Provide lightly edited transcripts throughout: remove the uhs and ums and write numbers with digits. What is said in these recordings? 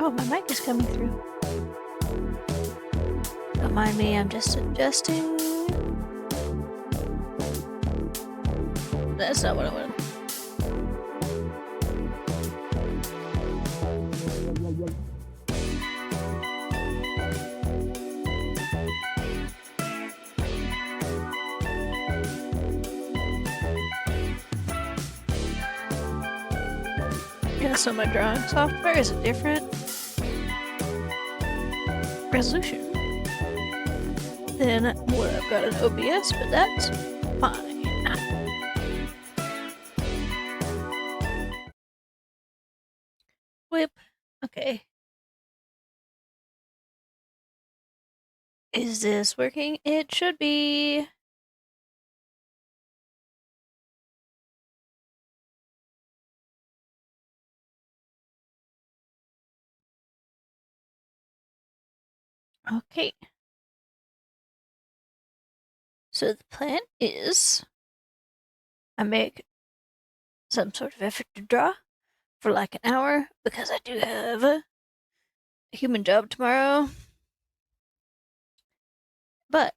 Oh, my mic is coming through. Don't mind me, I'm just adjusting. That's not what I wanted. Yeah, so my drawing software is a different resolution than what I've got in OBS, but that's fine. Whip. Okay. Is this working? It should be. Okay. So the plan is I make some sort of effort to draw for like an hour because I do have a human job tomorrow. But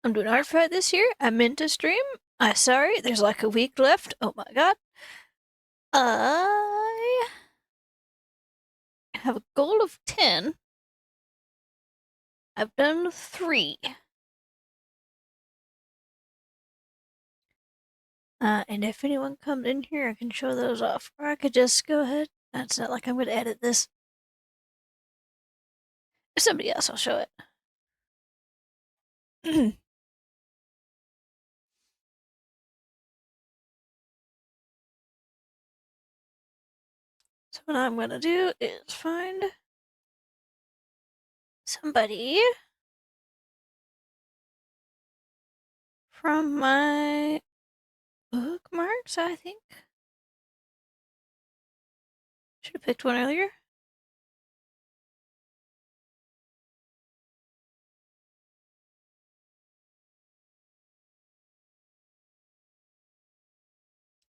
I'm doing Artfight this year. I meant to stream. I'm sorry, there's like a week left. Oh my god. I have a goal of 10. I've done 3. And if anyone comes in here, I can show those off. Or I could just go ahead. It's not like I'm going to edit this. If somebody else, I'll show it. So what I'm going to do is find somebody from my bookmarks, I think. Should have picked one earlier.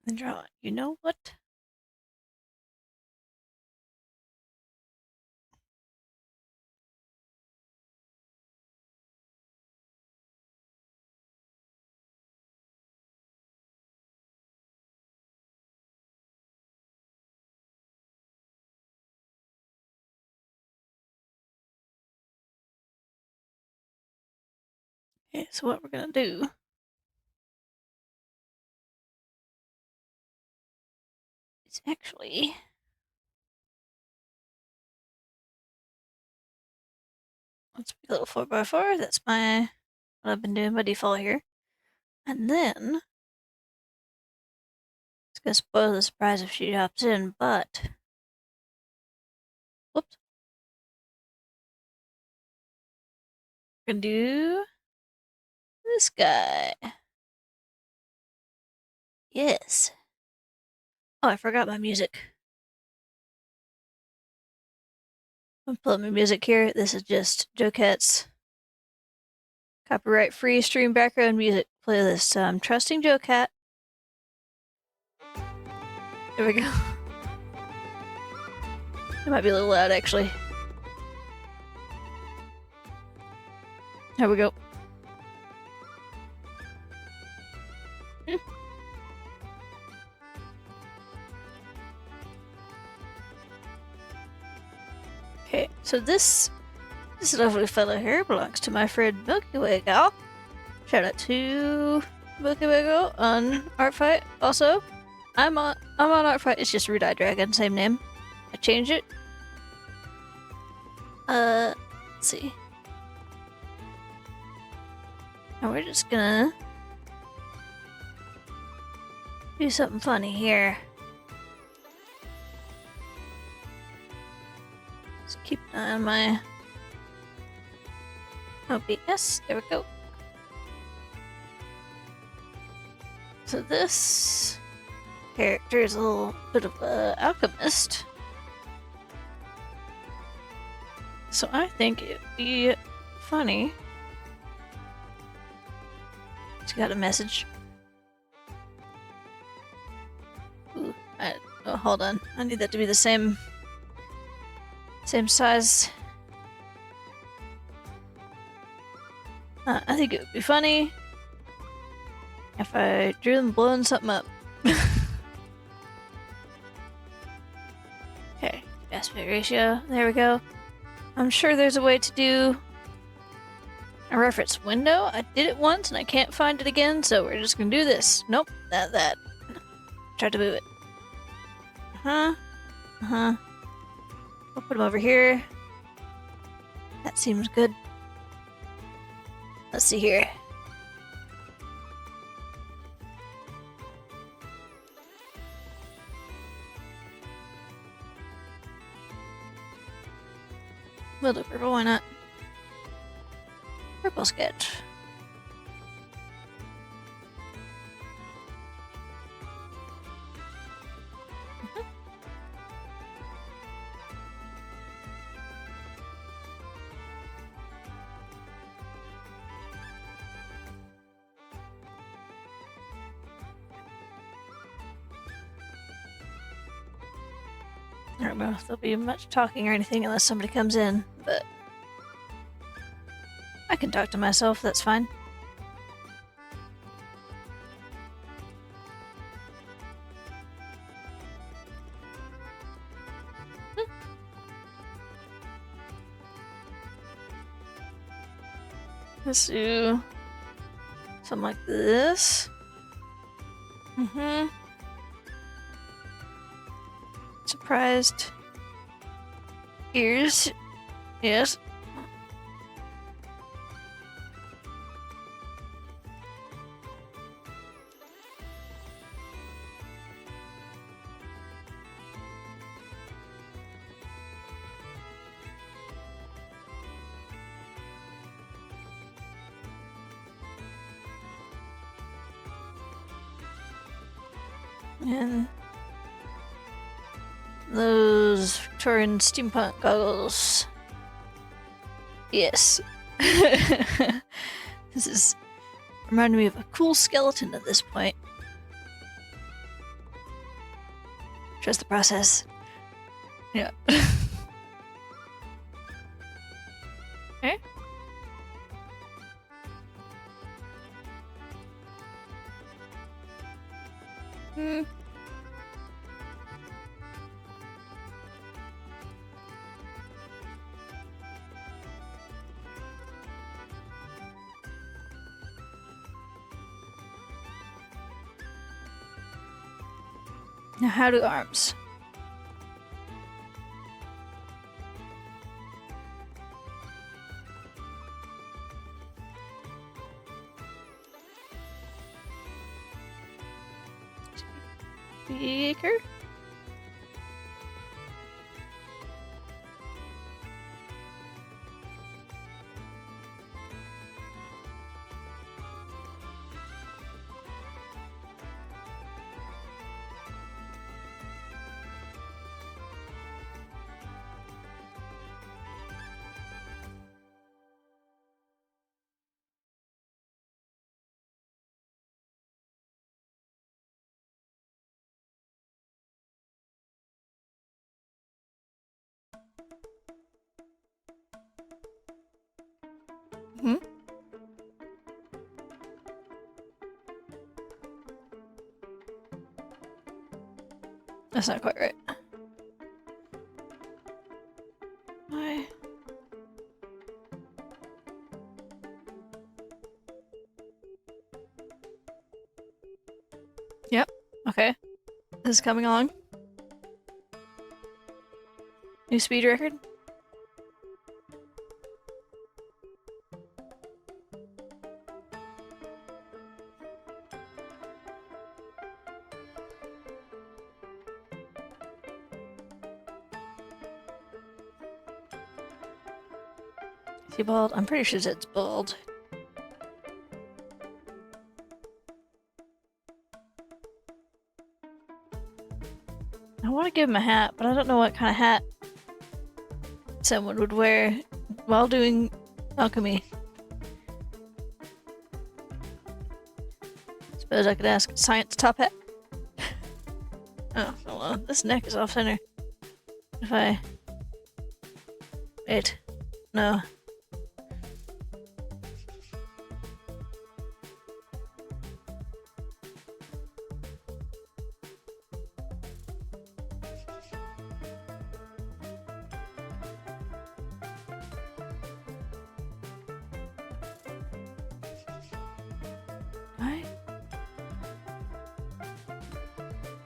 And draw it. You know what? Okay, so what we're going to do is actually let's be a little 4x4. That's what I've been doing by default here. And then it's gonna spoil the surprise if she hops in, but whoops. We're gonna do this guy. Yes. Oh, I forgot my music. I'm pulling my music here. This is just Joe Cat's copyright free stream background music playlist. So I'm trusting Joe Cat. There we go. It might be a little loud actually. There we go. Okay, so this lovely fellow here belongs to my friend Milky Way Gal. Shout out to Milky Way Gal on Artfight. Also, I'm on Artfight. It's just Rude Eye Dragon, same name. I changed it. Let's see. And we're just gonna do something funny here. Just keep an eye on my OBS. There we go. So this character is a little bit of an alchemist. So I think it'd be funny. She got a message. Ooh, oh, hold on. I need that to be the same size. I think it would be funny if I drew them blowing something up. Okay, aspect ratio. There we go. I'm sure there's a way to do a reference window. I did it once and I can't find it again, so we're just gonna do this. Nope, not that. Tried to move it. We'll put them over here. That seems good. Let's see here. We'll do purple, why not? Purple sketch. I don't know if there'll be much talking or anything unless somebody comes in, but I can talk to myself, that's fine. Let's do something like this. Surprised ears. Yes. And those Victorian steampunk goggles. Yes. This is reminding me of a cool skeleton at this point. Trust the process. Yeah. Okay. Now, how do arms? Speaker? Hmm? That's not quite right. Why? Yep. Okay. This is coming along. New speed record? Is he bald? I'm pretty sure it's bald. want to give him a hat, but I don't know what kind of hat someone would wear while doing alchemy. Suppose I could ask science top hat. Oh, hold on. This neck is off center. If I... Wait. No.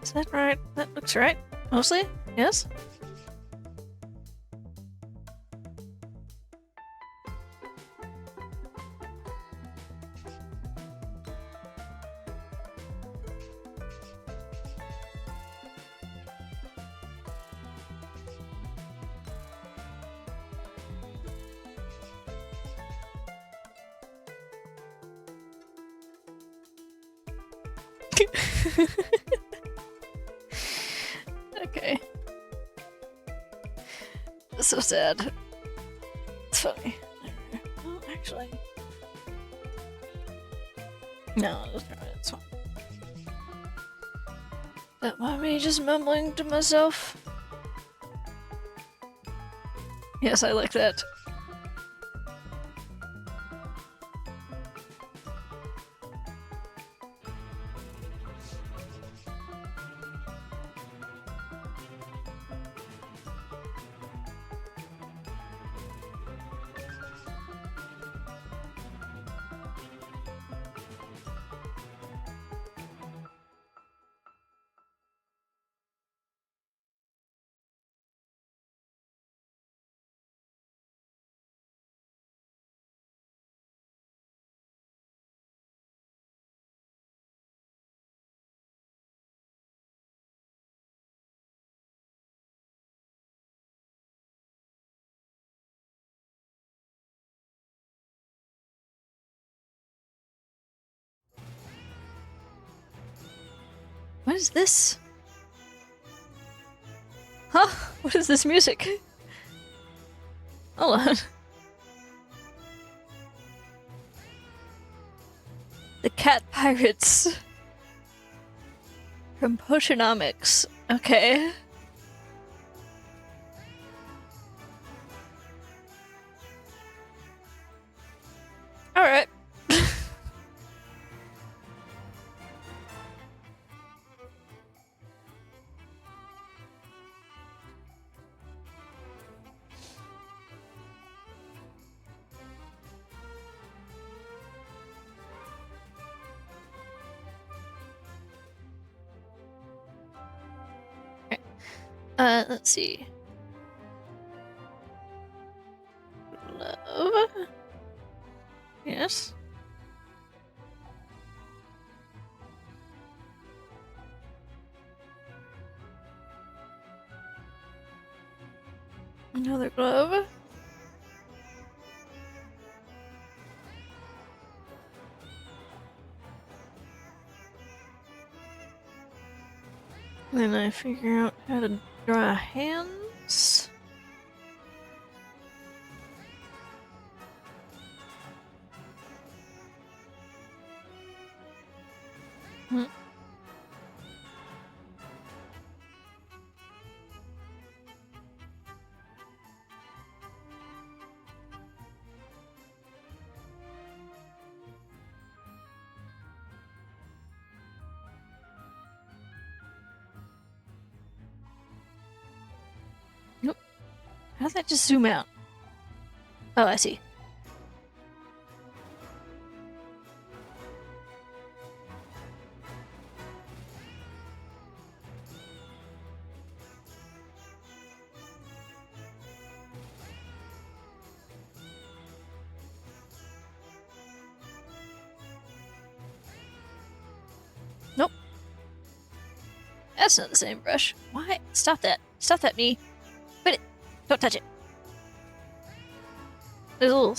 Is that right? That looks right. Mostly? Yes? Okay. That's so sad. It's funny. Well, actually... No, that's right. It's fine. Don't mind me just mumbling to myself. Yes, I like that. What is this? Huh? What is this music? Hold on. The Cat Pirates. From Potionomics. Okay. Alright. Let's see. Love. Yes. Another glove. Then I figure out how to draw hands. Nope. How did that just zoom out? Oh, I see. Nope. That's not the same brush. Why? Stop that. Stop that, me. Quit it. Don't touch it. There's a little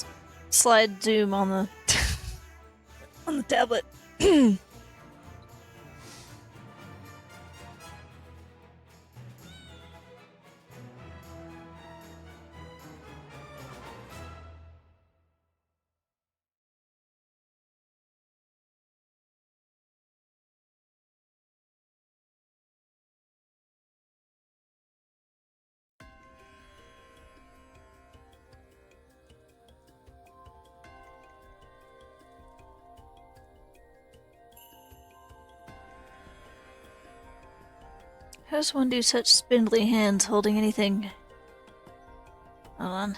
slide zoom on the on the tablet. How does one do such spindly hands holding anything? Hold on.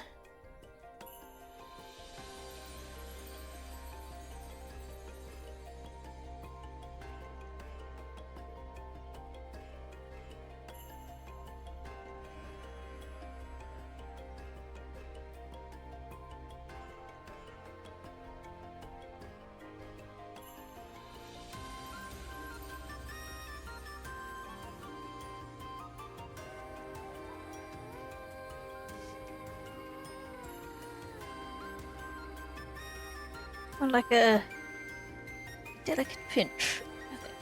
More like a delicate pinch, I think.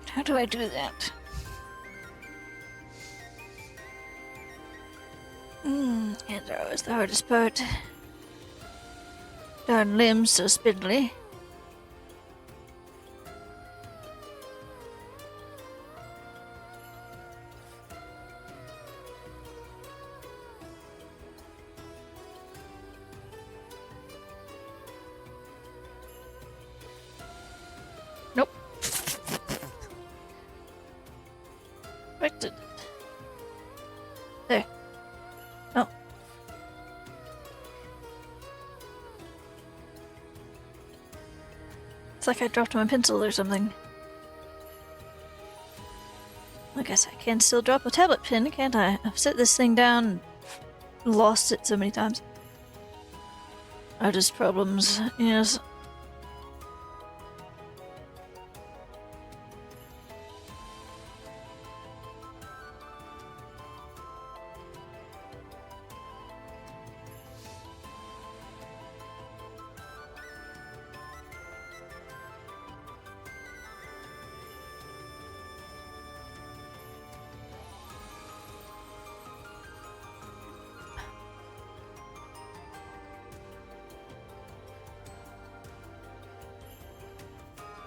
How do I do that? Hands are always the hardest part. Darn limbs so spindly. Nope. Corrected. There. Oh. It's like I dropped my pencil or something. I guess I can still drop a tablet pin, can't I? I've set this thing down and lost it so many times. Artist problems, yes.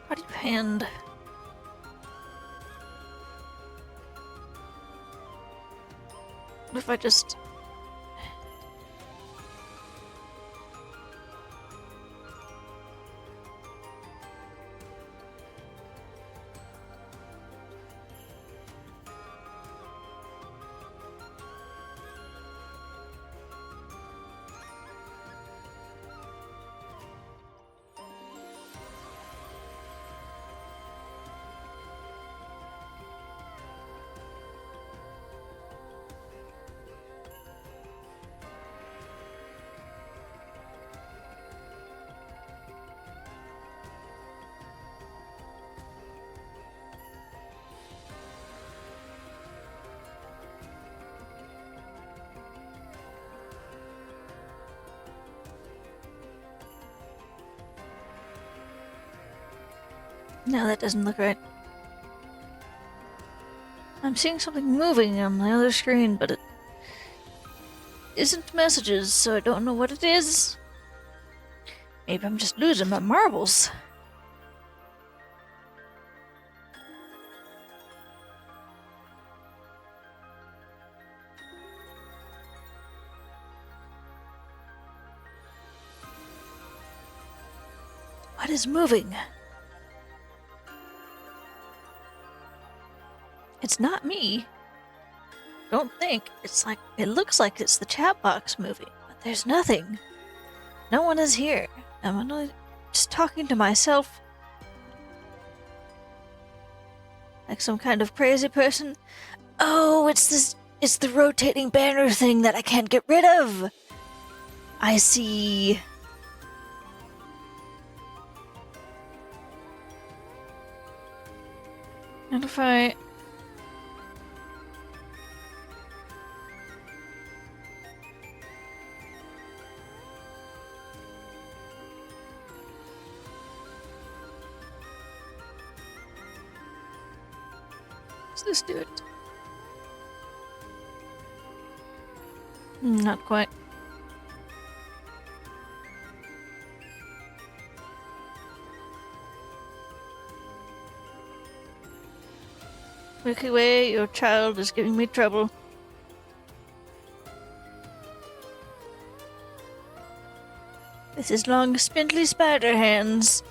Body hand. What if I just... No, that doesn't look right. I'm seeing something moving on the other screen, but it isn't messages, so I don't know what it is. Maybe I'm just losing my marbles. What is moving? It's not me. Don't think. It looks like it's the chat box moving, but there's nothing. No one is here. I'm only just talking to myself. Like some kind of crazy person. Oh, it's the rotating banner thing that I can't get rid of. I see. And if I... Let's do it. Not quite. Milky Way, your child is giving me trouble. with his long, spindly spider hands.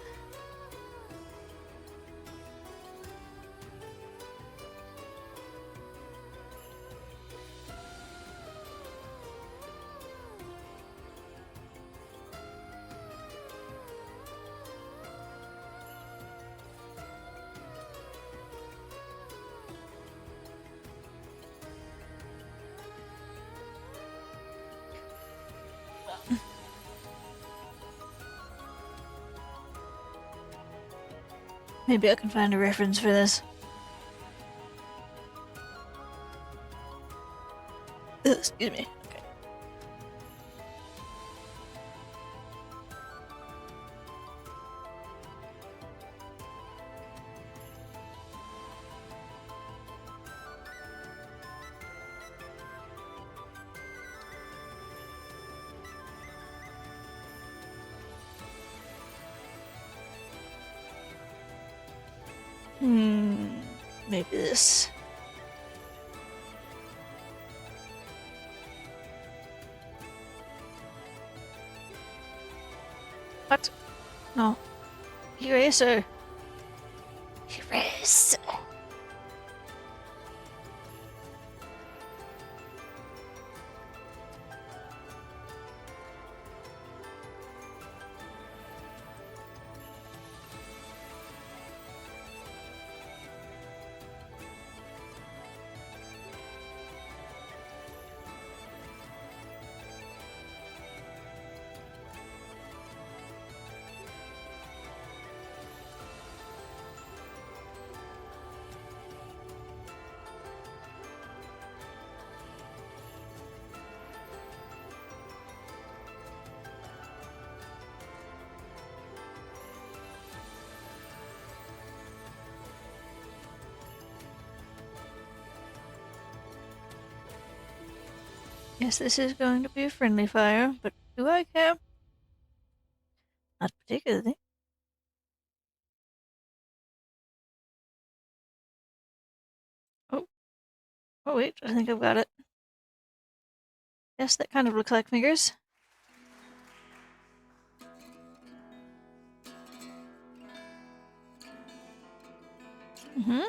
Maybe I can find a reference for this. Ugh, excuse me. Okay. Maybe this. What? No. Eraser. Eraser. Yes, this is going to be a friendly fire, but do I care? Not particularly. Oh. Oh wait, I think I've got it. Yes, that kind of looks like fingers. Mm-hmm.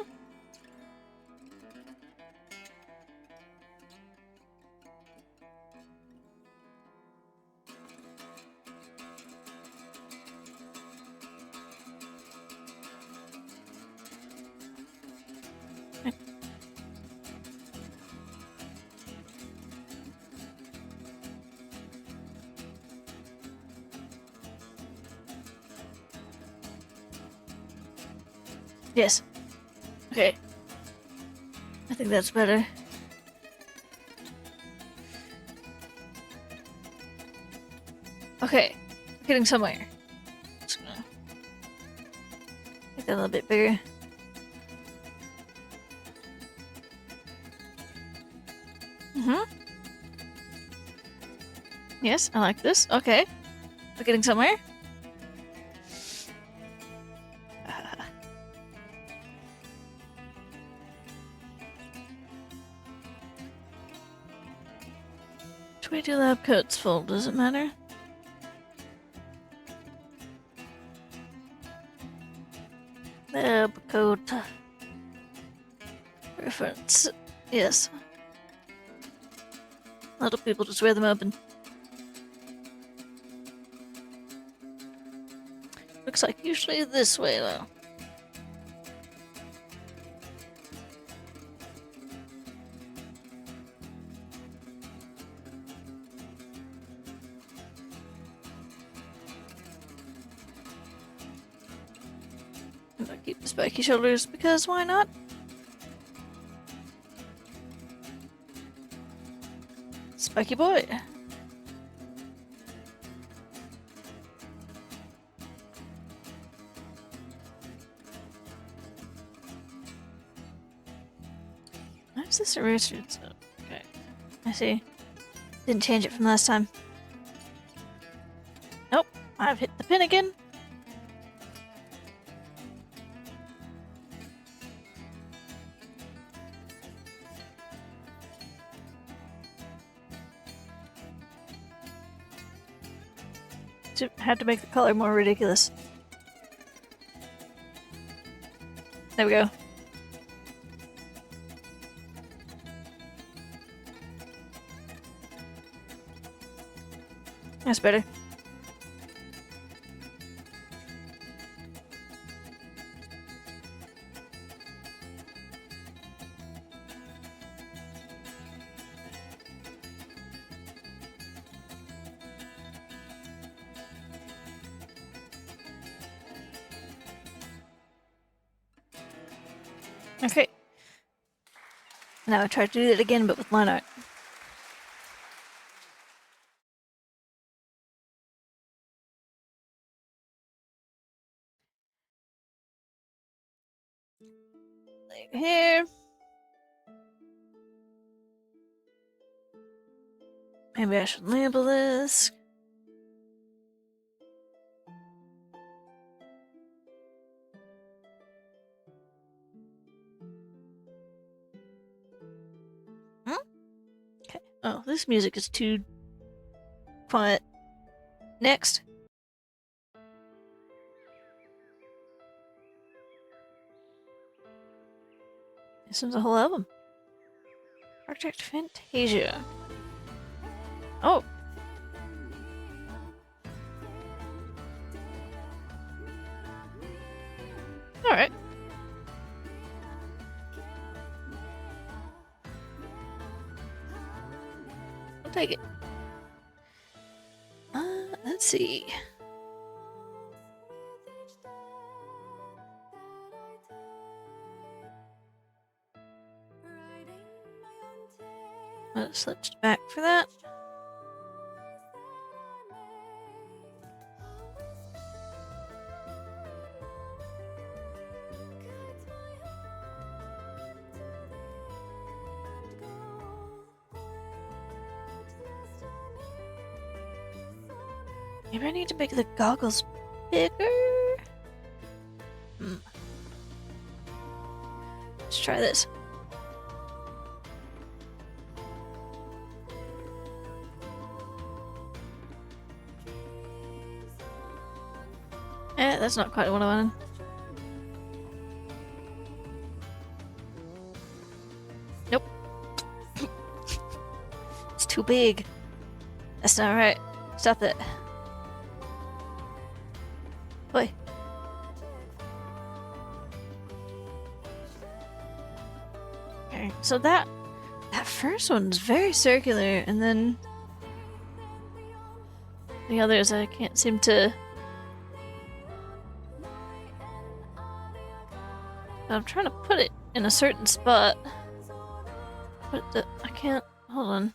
Yes. Okay. I think that's better. Okay. Getting somewhere. Just gonna make that a little bit bigger. Mm-hmm. Yes, I like this. Okay. We're getting somewhere. Which way do lab coats fall? Does it matter? Lab coat. Reference. Yes. A lot of people just wear them open. Looks like usually this way, though. And I keep the spiky shoulders because why not? Spiky boy. Why is this eraser? Okay, I see. Didn't change it from last time. Nope, I've hit the pin again. Had to make the color more ridiculous. There we go. That's better. Okay. Now I try to do that again, but with line art. Like here. Maybe I should label this. Okay. Oh, this music is too quiet. Next. This is a whole album. Project Fantasia. Oh. Alright. I'll take it. Let's see. Let's back for that. Maybe I need to make the goggles bigger. Let's try this. That's not quite what I wanted. Nope. It's too big. That's not right. Stop it. Boy. Okay, so that first one's very circular, and then the others I can't seem to. I'm trying to put it in a certain spot, but I can't. Hold on.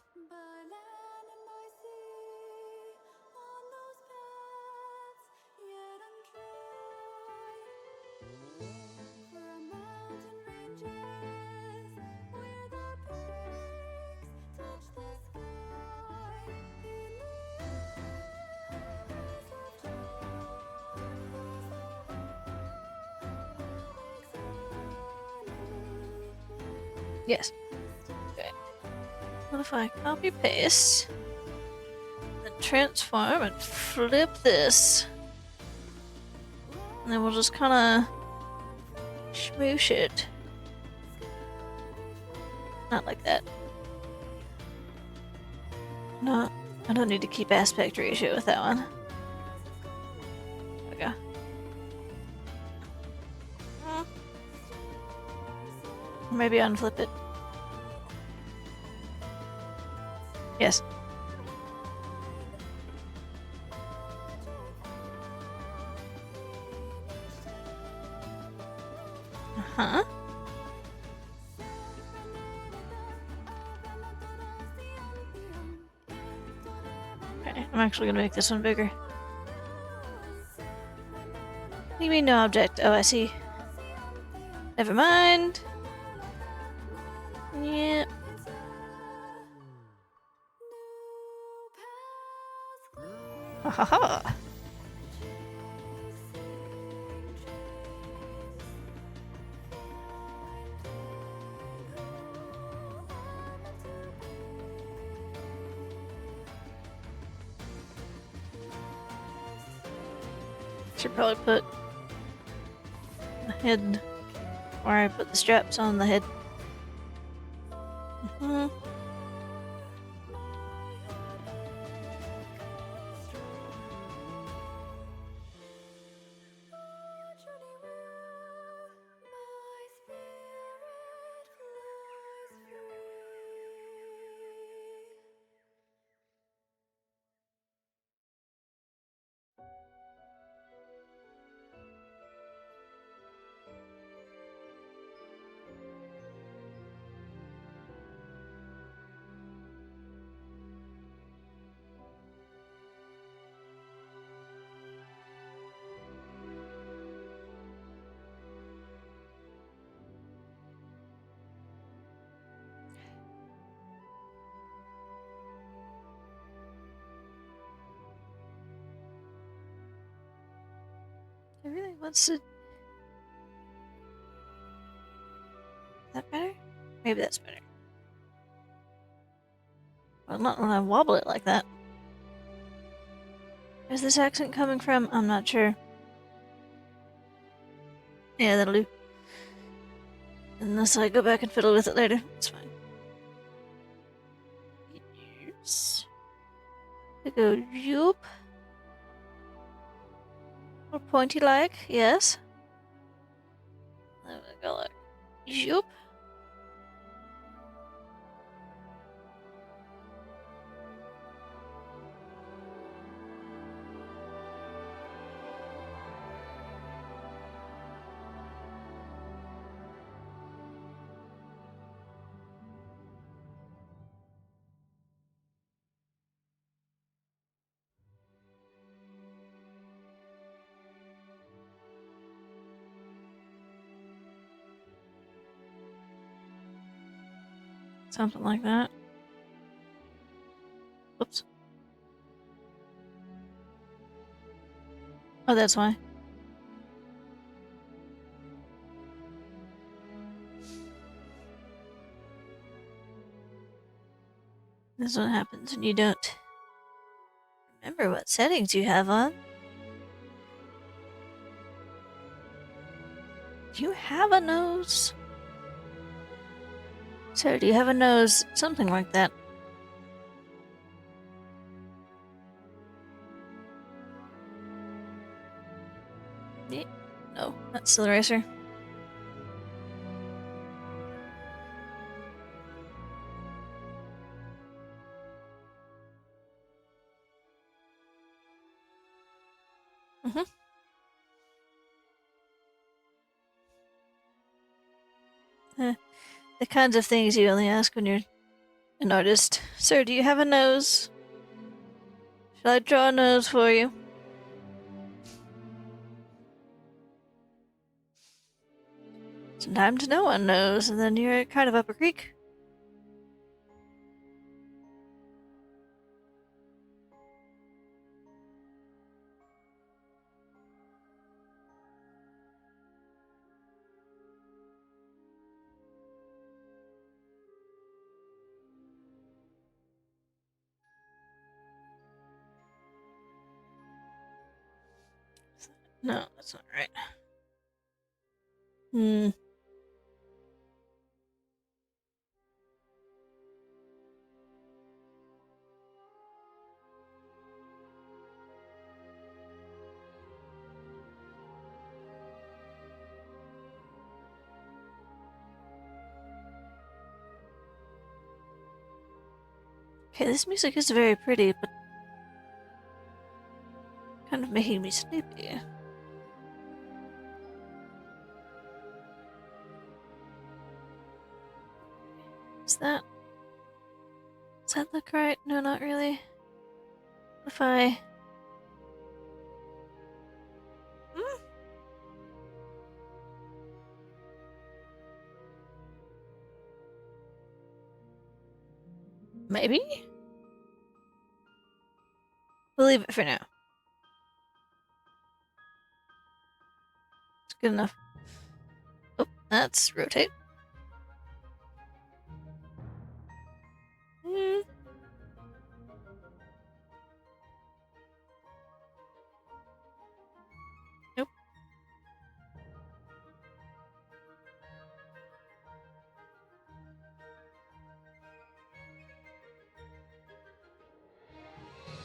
Yes. Okay. What if I copy paste, then transform and flip this? And then we'll just kind of smoosh it. Not like that. No, I don't need to keep aspect ratio with that one. There we go. Maybe unflip it. Yes. Uh-huh. Okay, I'm actually gonna make this one bigger. What do you mean no object? Oh, I see. Never mind. Yeah. Ha ha ha. Should probably put the head where I put the straps on the head. I really wants to. Is that better? Maybe that's better. Well, not when I wobble it like that. Where's this accent coming from? I'm not sure. Yeah, that'll do. Unless I go back and fiddle with it later. It's fine. Yes. We go yoop. Or pointy like, yes. Then we go like yoop. Something like that. Oops. Oh, that's why. This is what happens when you don't remember what settings you have on. Do you have a nose? Sir, do you have a nose? Something like that. Yeah. No, that's the eraser. The kinds of things you only ask when you're an artist. Sir, do you have a nose? Should I draw a nose for you? Sometimes no one knows, and then you're kind of up a creek. No, that's not right. Okay, this music is very pretty, but kind of making me sleepy. Is that... Does that look right? No, not really. What if I... Maybe? We'll leave it for now. It's good enough. Oh, that's rotate.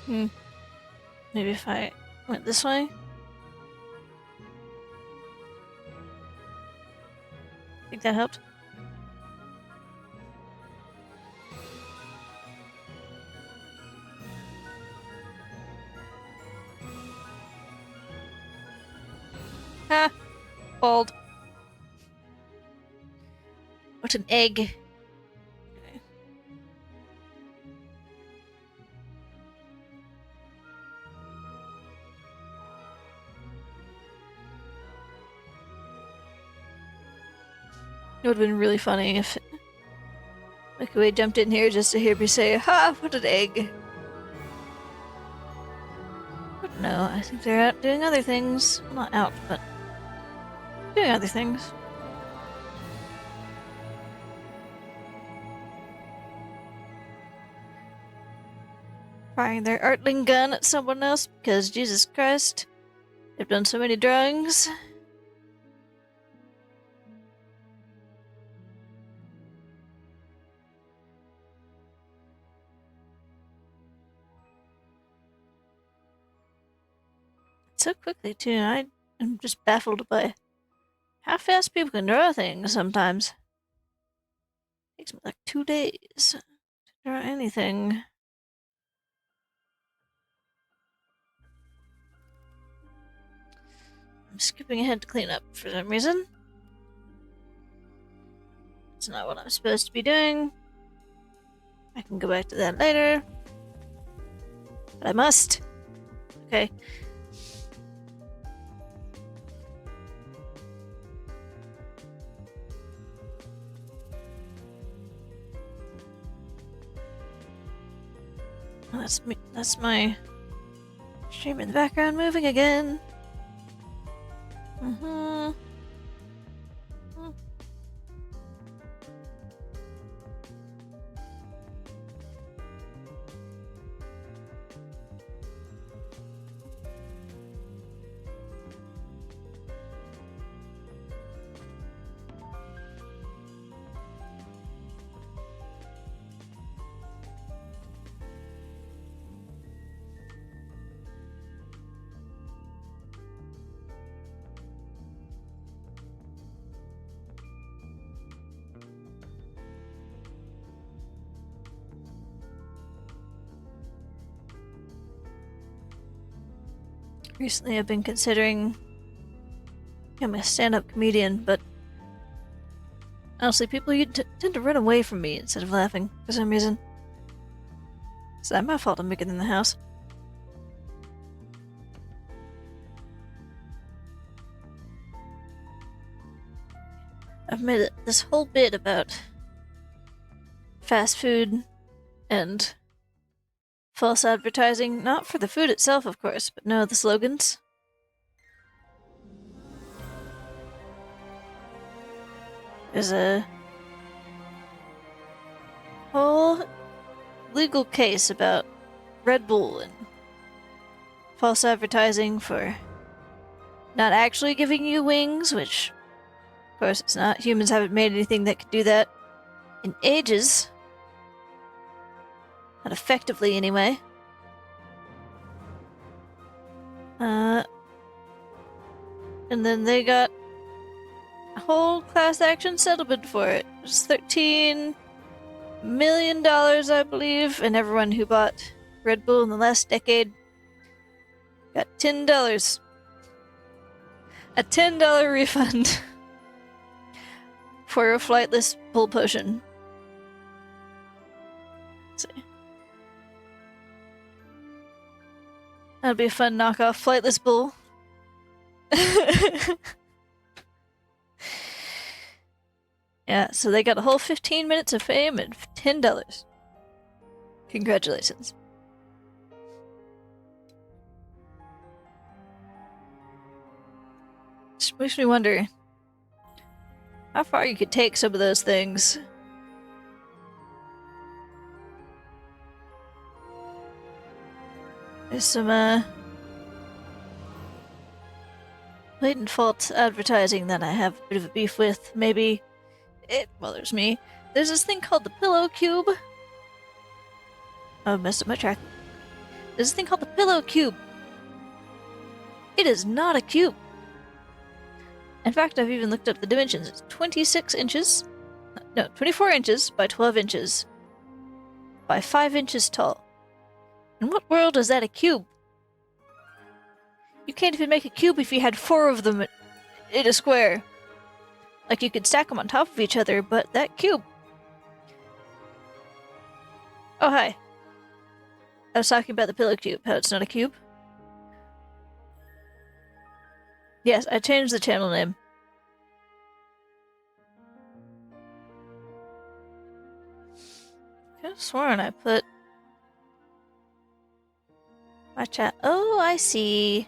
Maybe if I went this way? Think that helped? Ha! Bald. What an egg. Okay. It would have been really funny if Milky jumped in here just to hear me say, "Ha! What an egg!" But no, I think they're out doing other things. Well, not out, but doing other things. Firing their Artling gun at someone else because, Jesus Christ, they've done so many drugs. So quickly, too. I'm just baffled by how fast people can draw things sometimes. It takes me like 2 days to draw anything. I'm skipping ahead to clean up for some reason. It's not what I'm supposed to be doing. I can go back to that later. But I must. Okay. Oh, that's me. That's my stream in the background moving again. Recently, I've been considering becoming a stand-up comedian, but honestly, people tend to run away from me instead of laughing for some reason. Is that my fault I'm bigger than the house? I've made this whole bit about fast food and false advertising, not for the food itself, of course, but no, the slogans. There's a whole legal case about Red Bull and false advertising for not actually giving you wings, which, of course, it's not. Humans haven't made anything that could do that in ages. Not effectively, anyway. And then they got a whole class action settlement for it. It was $13 million, I believe, and everyone who bought Red Bull in the last decade got $10. A $10 refund for a flightless bull potion. Let's see. That'll be a fun knockoff flightless bull. Yeah, so they got a whole 15 minutes of fame and $10. Congratulations. Just makes me wonder how far you could take some of those things. There's some, blatant false advertising that I have a bit of a beef with. Maybe it bothers me. There's this thing called the Pillow Cube. Oh, I messed up my track. There's a thing called the pillow cube. It is not a cube. In fact, I've even looked up the dimensions. It's 26 inches. No, 24 inches by 12 inches by 5 inches tall. In what world is that a cube? You can't even make a cube if you had 4 of them in a square. Like, you could stack them on top of each other, but that cube... Oh, hi. I was talking about the pillow cube, how it's not a cube. Yes, I changed the channel name. I could have sworn I put... my chat... Oh, I see.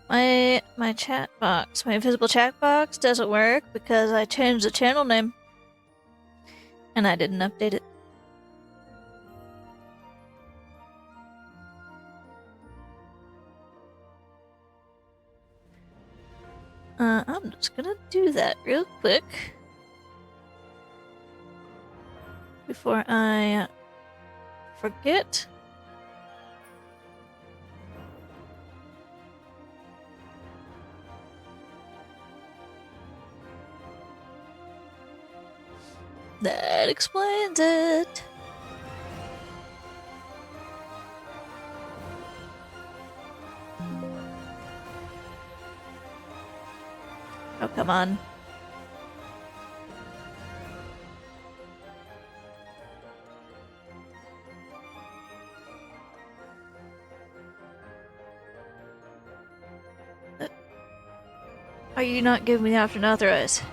My chat box, my invisible chat box doesn't work because I changed the channel name. And I didn't update it. I'm just gonna do that real quick. Before I forget. That explains it. Oh, come on. Are you not giving me the option to authorize?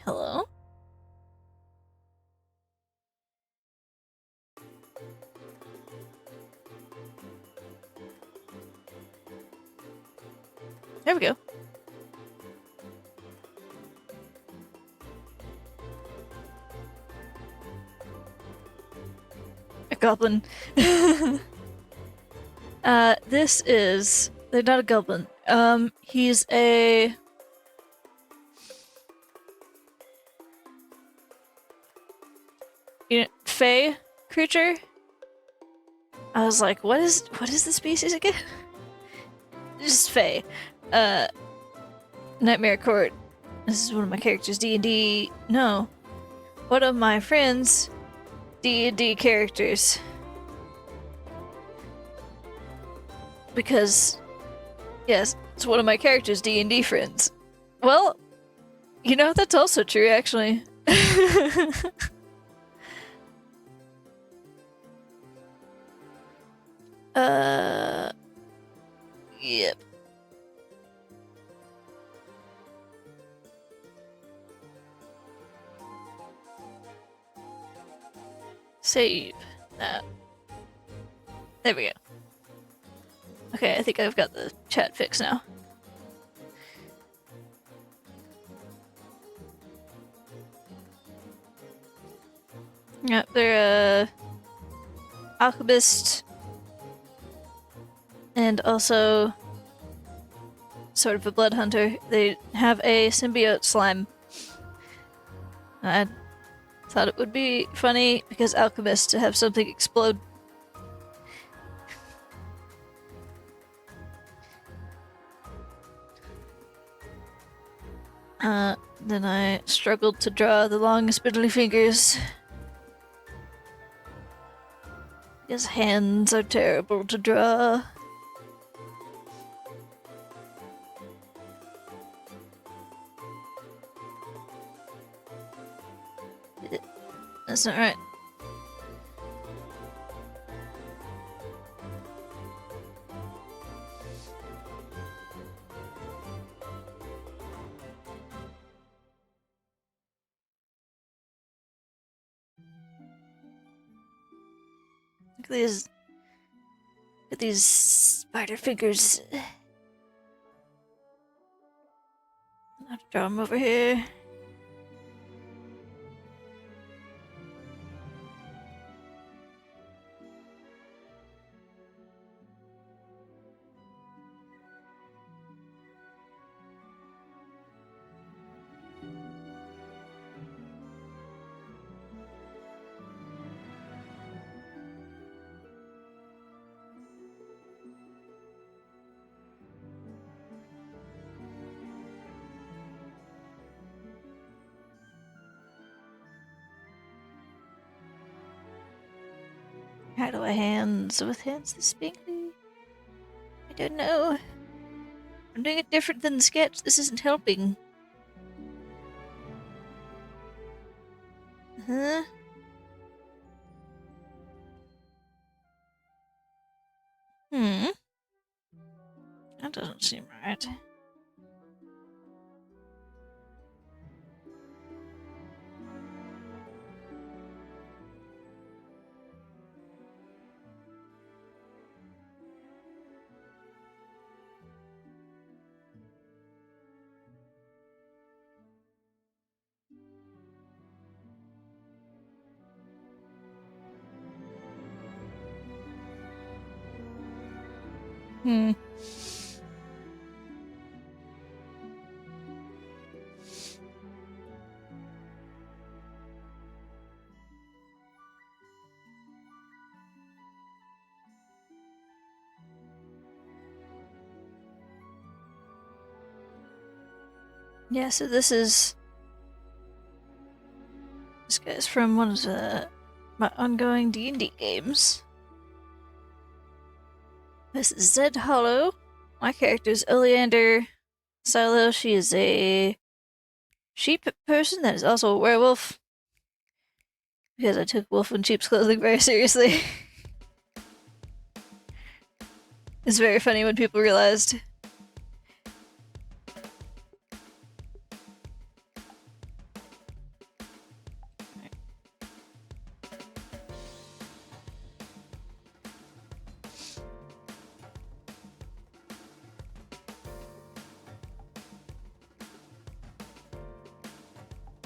Hello? There we go. A goblin. This is... They're not a goblin. He's a... Fae creature? I was like, what is the species again? Just Fae. Nightmare Court. This is one of my characters. D&D... No. One of my friends' D&D characters. Because... Yes, it's one of my characters' D&D friends. Well, you know, that's also true, actually. Yep. Save that. There we go. Okay, I think I've got the chat fixed now. Yep, they're alchemist and also sort of a blood hunter. They have a symbiote slime. I thought it would be funny because alchemists to have something explode. Then I struggled to draw the long spindly fingers. His hands are terrible to draw. That's not right. Look at these spider fingers. I have to draw them over here. How do I hands with hands this spinkly? I don't know. I'm doing it different than the sketch. This isn't helping. Huh? Hmm. That doesn't seem right. Hmm. Yeah, so this guy's from one of my ongoing D&D games. This is Zed Hollow. My character is Oleander Silo. She is a sheep person that is also a werewolf. Because I took wolf in sheep's clothing very seriously. It's very funny when people realized.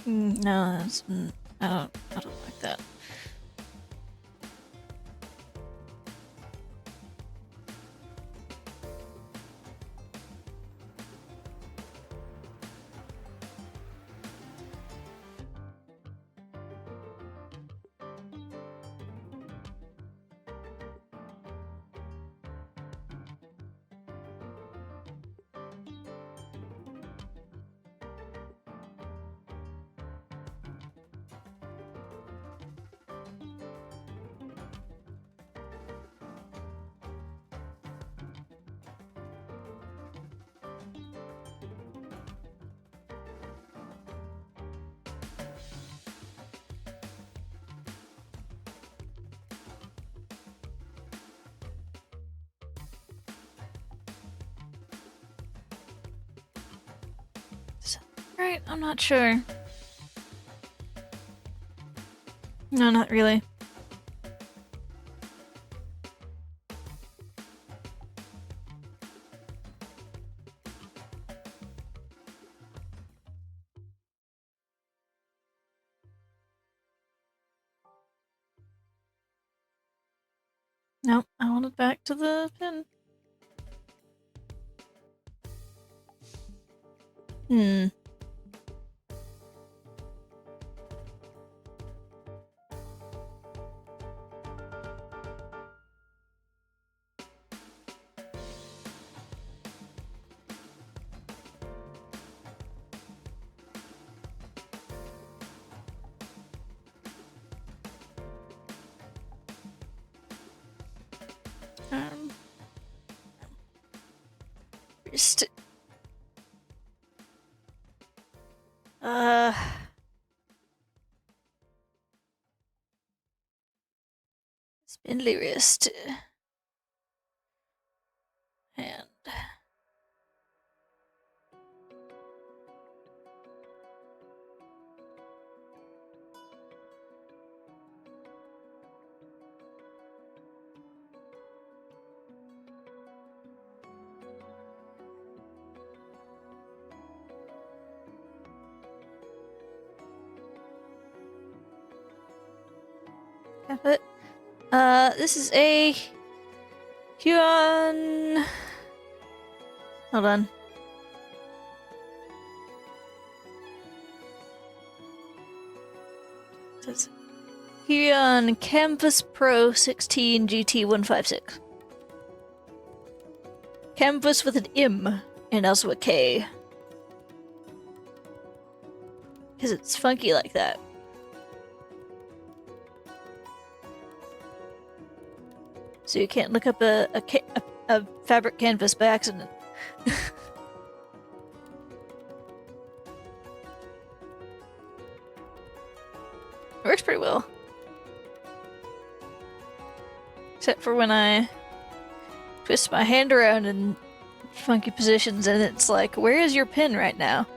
No, that's, I don't like that. Right, I'm not sure. No, not really. Nope, I want it back to the pin. Hmm. Um. Just. Uh. Spindly wrist. And. But, this is a Huron. Hold on. It's Huron Canvas Pro 16 GT156. Canvas with an M and also a K. Because it's funky like that. So you can't look up a fabric canvas by accident. It works pretty well. Except for when I twist my hand around in funky positions and it's like, where is your pin right now?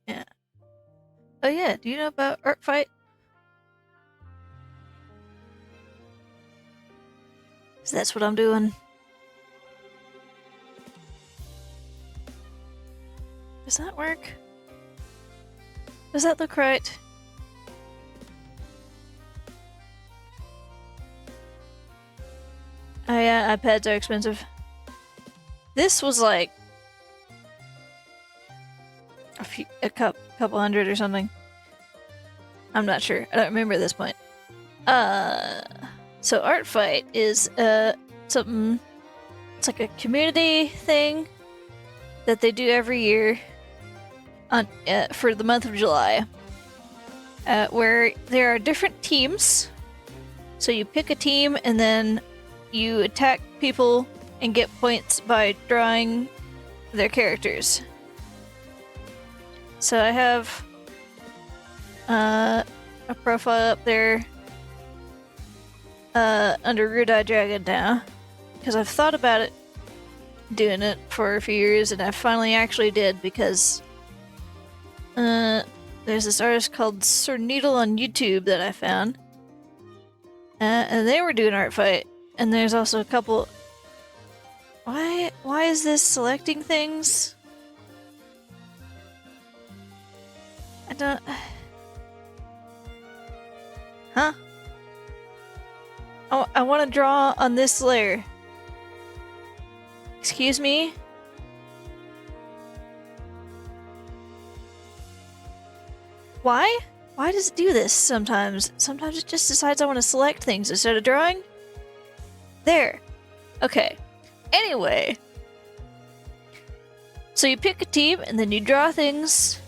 Yeah. Oh yeah, do you know about Artfight? So that's what I'm doing. Does that work? Does that look right? Oh yeah, iPads are expensive. This was like a couple hundred or something. I'm not sure. I don't remember at this point. So Artfight is something. It's like a community thing that they do every year on for the month of July, where there are different teams. So you pick a team and then you attack people and get points by drawing their characters. So I have a profile up there under Rude-Eye Dragon now, because I've thought about it, doing it for a few years, and I finally actually did, because there's this artist called Sir Needle on YouTube that I found, and they were doing Artfight, and there's also a couple... Why is this selecting things? I don't... Huh? Oh, I want to draw on this layer. Excuse me? Why? Why does it do this sometimes? Sometimes it just decides I want to select things instead of drawing? There. Okay. Anyway. So you pick a team and then you draw things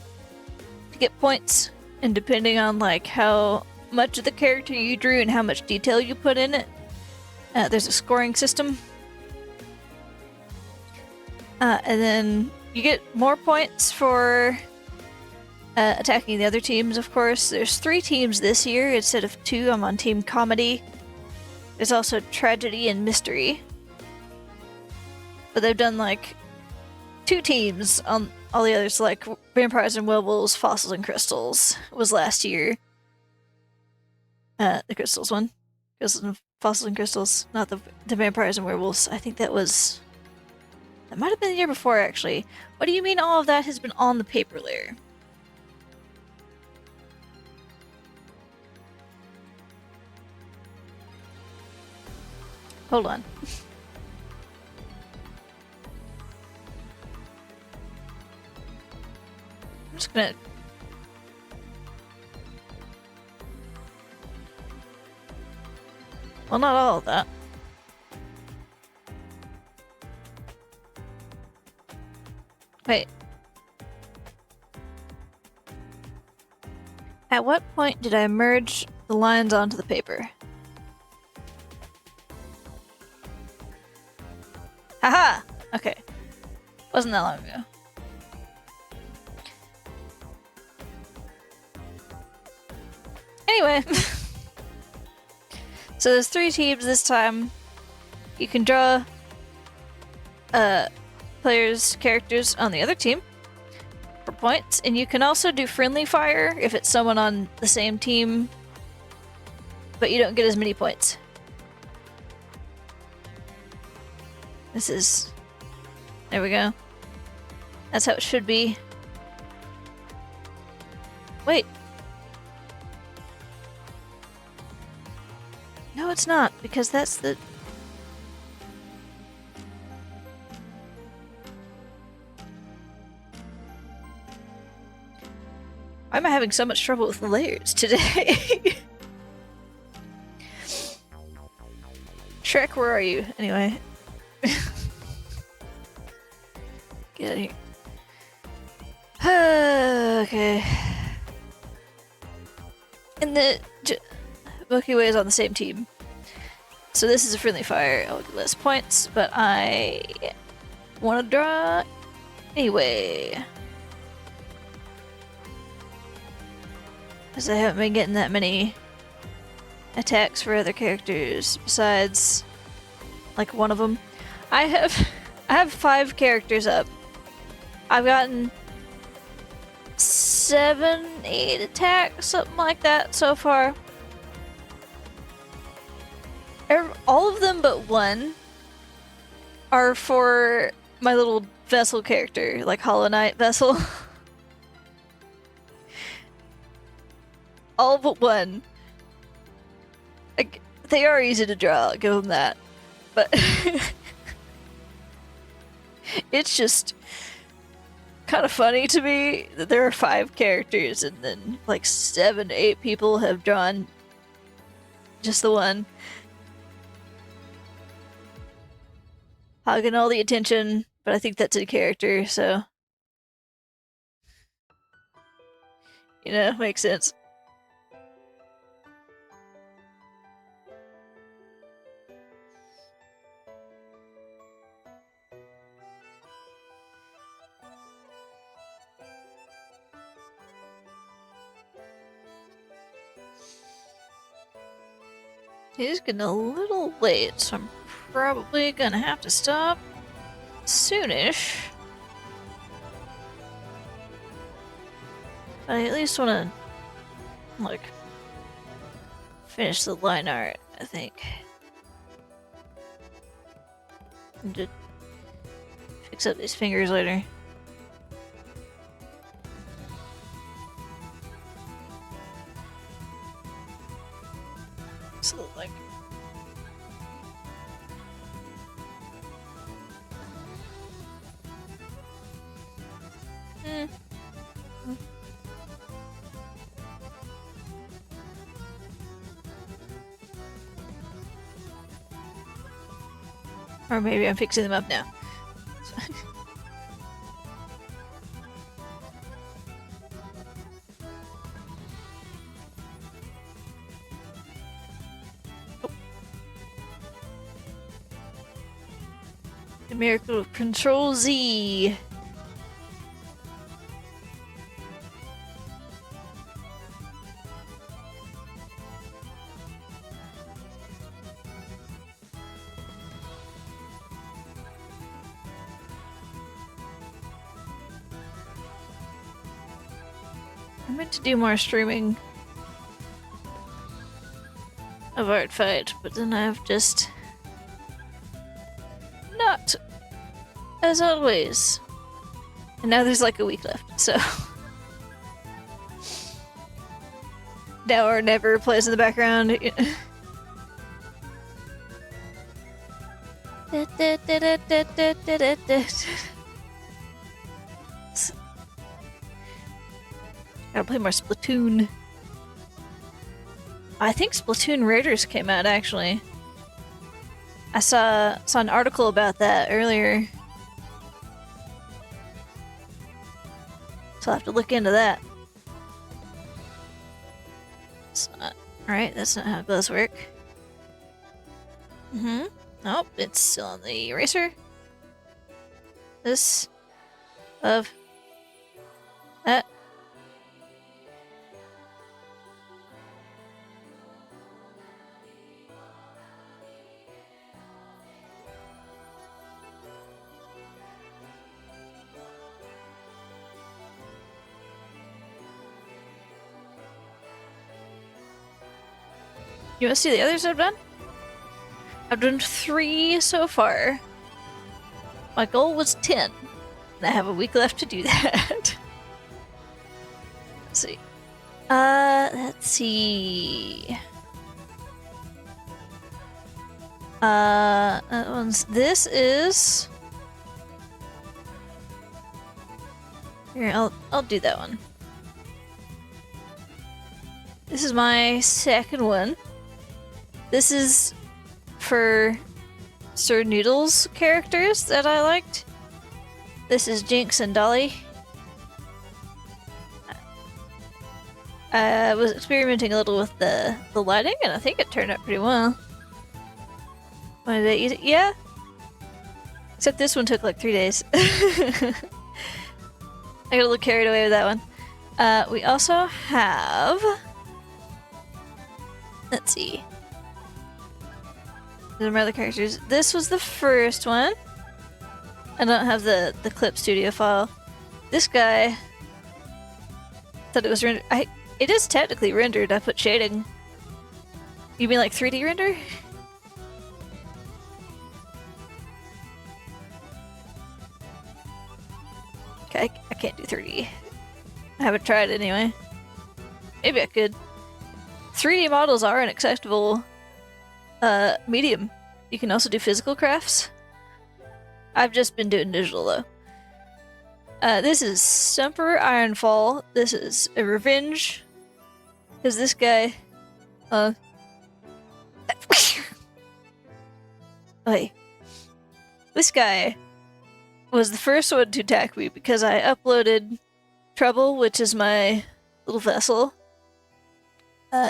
to get points. And depending on like how much of the character you drew and how much detail you put in it, there's a scoring system. And then you get more points for attacking the other teams, of course. There's 3 teams this year instead of 2. I'm on Team Comedy. There's also Tragedy and Mystery. But they've done like 2 teams on all the others, like Vampires and Werewolves, Fossils and Crystals was last year. The Crystals one. Fossils and Crystals, not the Vampires and Werewolves. I think that was... That might have been the year before, actually. What do you mean all of that has been on the paper layer? Hold on. I'm just gonna... Well, not all of that. Wait. At what point did I merge the lines onto the paper? Haha! Okay. Wasn't that long ago. Anyway. So there's 3 teams this time. You can draw players' characters on the other team for points, and you can also do friendly fire if it's someone on the same team, but you don't get as many points. This is... There we go. That's how it should be. Wait. No, it's not, because that's the... Why am I having so much trouble with the layers today? Shrek, where are you? Anyway. Get out of here. Okay. And the Milky Way is on the same team. So this is a friendly fire. I'll get less points, but I want to draw anyway. Because I haven't been getting that many attacks for other characters besides like one of them. I have 5 characters up. I've gotten 7, 8 attacks, something like that so far. All of them but one are for my little vessel character, like Hollow Knight vessel. All but one. Like, they are easy to draw, I'll give them that. But it's just kind of funny to me that there are 5 characters and then like 7 to 8 people have drawn just the one. Hogging all the attention, but I think that's a character, so... You know, makes sense. It is getting a little late, so I'm probably gonna have to stop soonish. But I at least wanna, like, finish the line art, I think. And just fix up these fingers later. So, like... Or maybe I'm fixing them up now. The miracle of Control Z. I meant to do more streaming of Artfight, but then I've just not, as always. And now there's like a week left, so now or never plays in the background. Gotta play more Splatoon. I think Splatoon Raiders came out, actually. I saw an article about that earlier. So I'll have to look into that. It's not... Alright, that's not how those work. Nope, it's still on the eraser. This... of... that. You want to see the others I've done? I've done 3 so far. My goal was 10. And I have a week left to do that. Let's see. Let's see. This is... Here, I'll do that one. This is my second one. This is for Sir Noodle's characters that I liked. This is Jinx and Dolly. I was experimenting a little with the lighting, and I think it turned out pretty well. Wanted to use it? Yeah. Except this one took like 3 days. I got a little carried away with that one. We also have... Let's see. These are my other characters. This was the first one. I don't have the clip studio file. This guy... thought it was rendered... It is technically rendered. I put shading. You mean like 3D render? Okay, I can't do 3D. I haven't tried anyway. Maybe I could. 3D models are an acceptable medium. You can also do physical crafts. I've just been doing digital though. This is Emperor Ironfall. This is a revenge. Because this guy... Hey. This guy was the first one to attack me because I uploaded Trouble, which is my little vessel.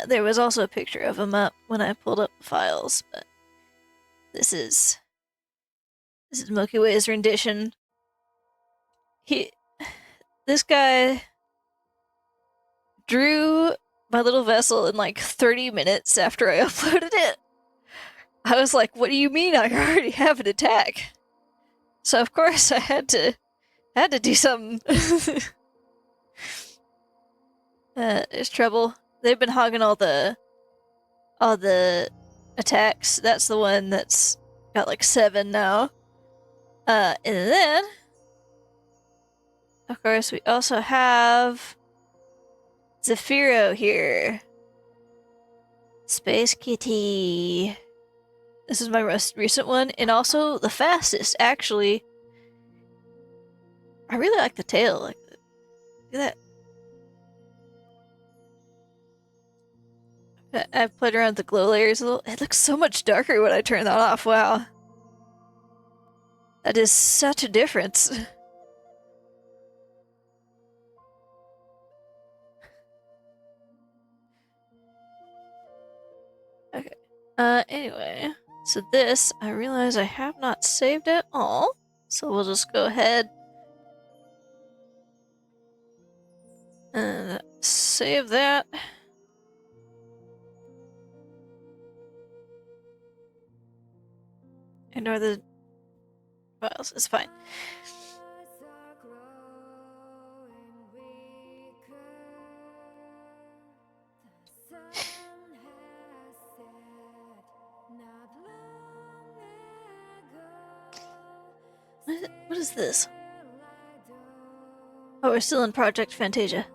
There was also a picture of him up when I pulled up the files, but this is Mokiway's rendition. This guy drew my little vessel in like 30 minutes after I uploaded it. I was like, what do you mean I already have an attack? So of course I had to do something. There's Trouble. They've been hogging all the attacks. That's the one that's got like 7 now. And then of course we also have Zafiro here. Space Kitty. This is my most recent one, and also the fastest, actually. I really like the tail. Look at that. I've played around with the glow layers a little. It looks so much darker when I turn that off. Wow. That is such a difference. Okay. Anyway. So this, I realize I have not saved at all. So we'll just go ahead and save that. Ignore the files, it's fine. What is this? Oh, we're still in Project Fantasia.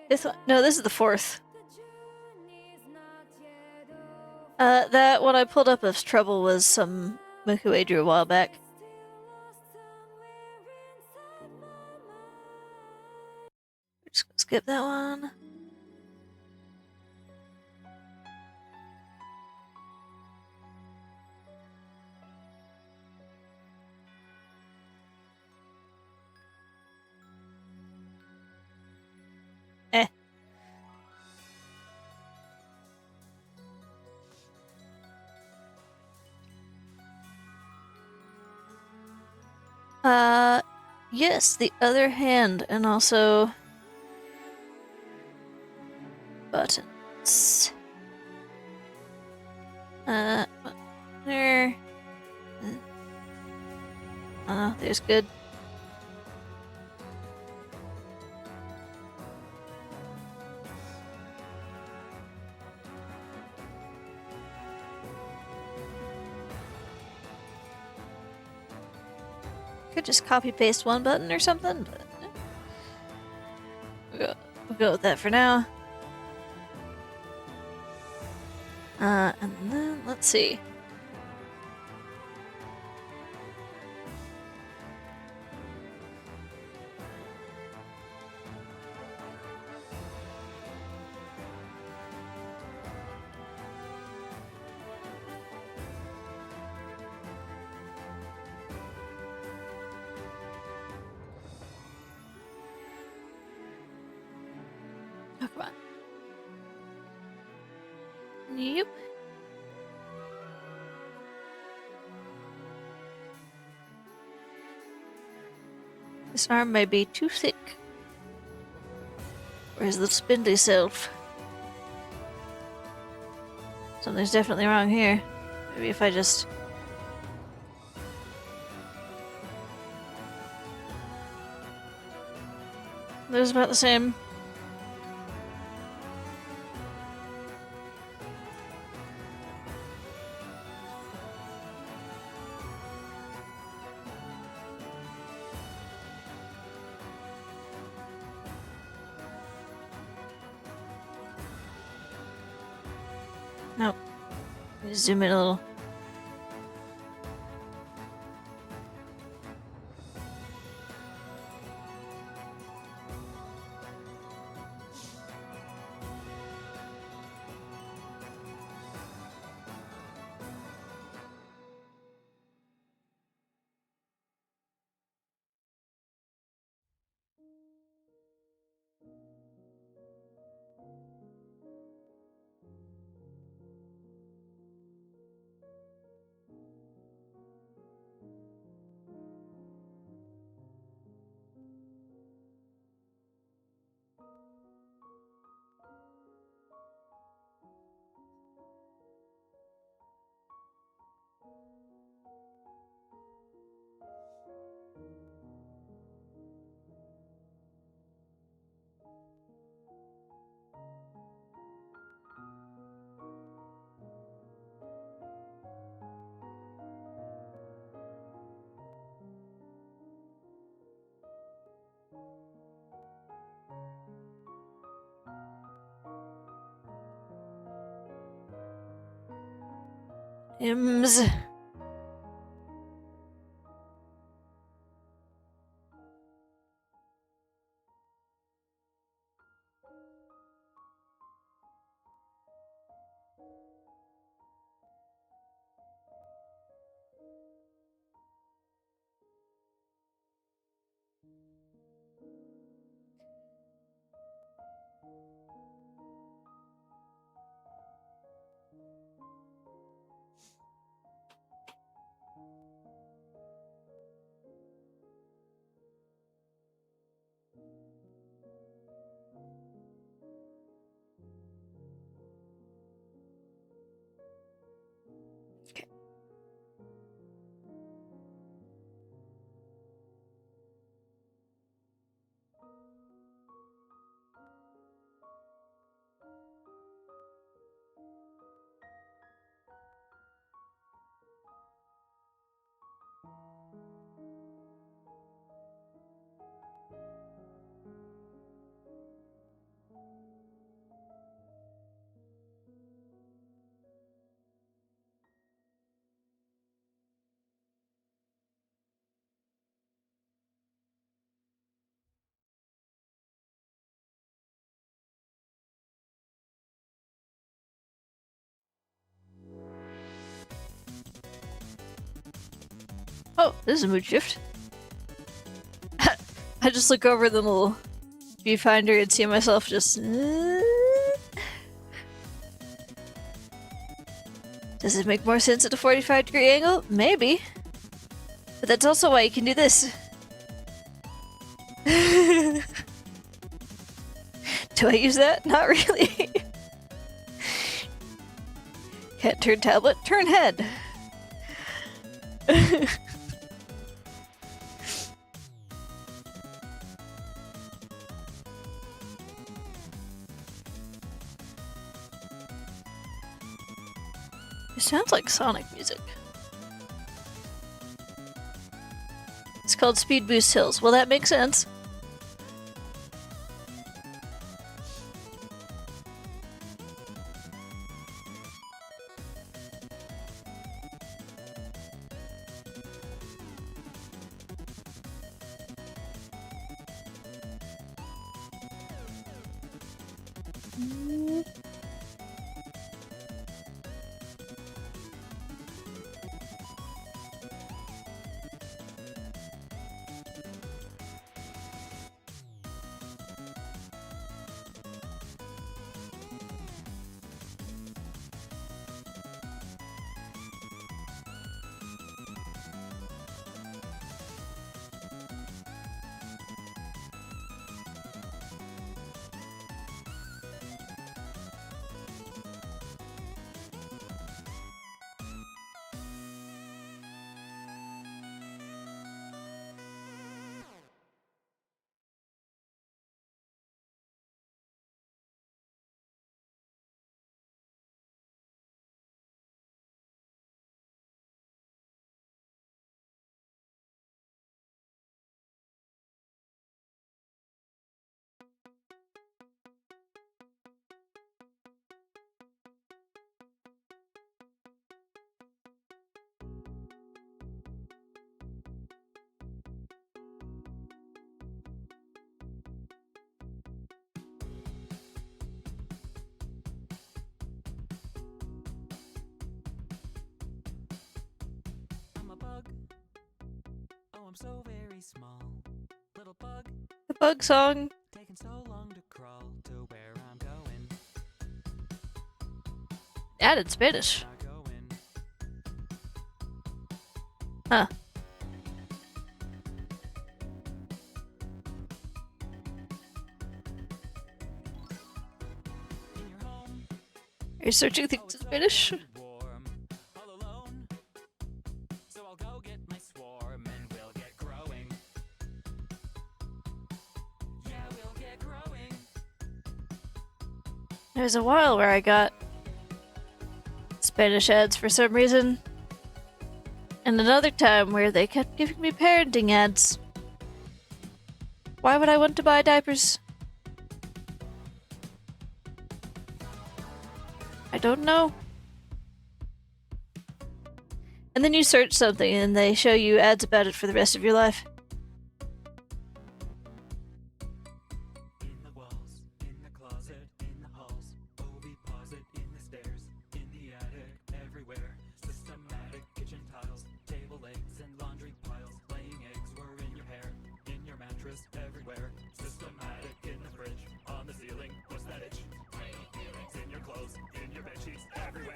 This one? No, this is the 4th. That one I pulled up as Trouble was some Mokuei drew a while back. Just gonna skip that one. Yes, the other hand, and also buttons. There. Oh, there's good. Could just copy paste one button or something, but we'll go with that for now. And then let's see. Oh, come on. Yep. This arm may be too thick. Where's the spindly self? Something's definitely wrong here. Maybe if I just... There's about the same. Nope. Zoom in a little. Ims. Oh, this is a mood shift. I just look over the little viewfinder and see myself just... Does it make more sense at a 45-degree angle? Maybe. But that's also why you can do this. Do I use that? Not really. Can't turn tablet, turn head. It sounds like Sonic music. It's called Speed Boost Hills. Well, that makes sense. I'm so very small, little bug. The bug song. Taking so long to crawl to where I'm going. Added Spanish. Not going. Huh. In your home, Are you searching things in Spanish? warm, all alone. So I'll go get my swarm and we'll get growing. Yeah, we'll get growing. There's a while where I got Spanish ads for some reason. And another time where they kept giving me parenting ads. Why would I want to buy diapers? I don't know. And then you search something and they show you ads about it for the rest of your life. In the walls, in the closet, in the halls, oviposit, in the stairs, in the attic, everywhere. Systematic kitchen tiles, table legs and laundry piles. Laying eggs were in your hair, in your mattress, everywhere. Systematic in the fridge, on the ceiling, what's that itch? Tiny feelings in your clothes, in your bedsheets, everywhere.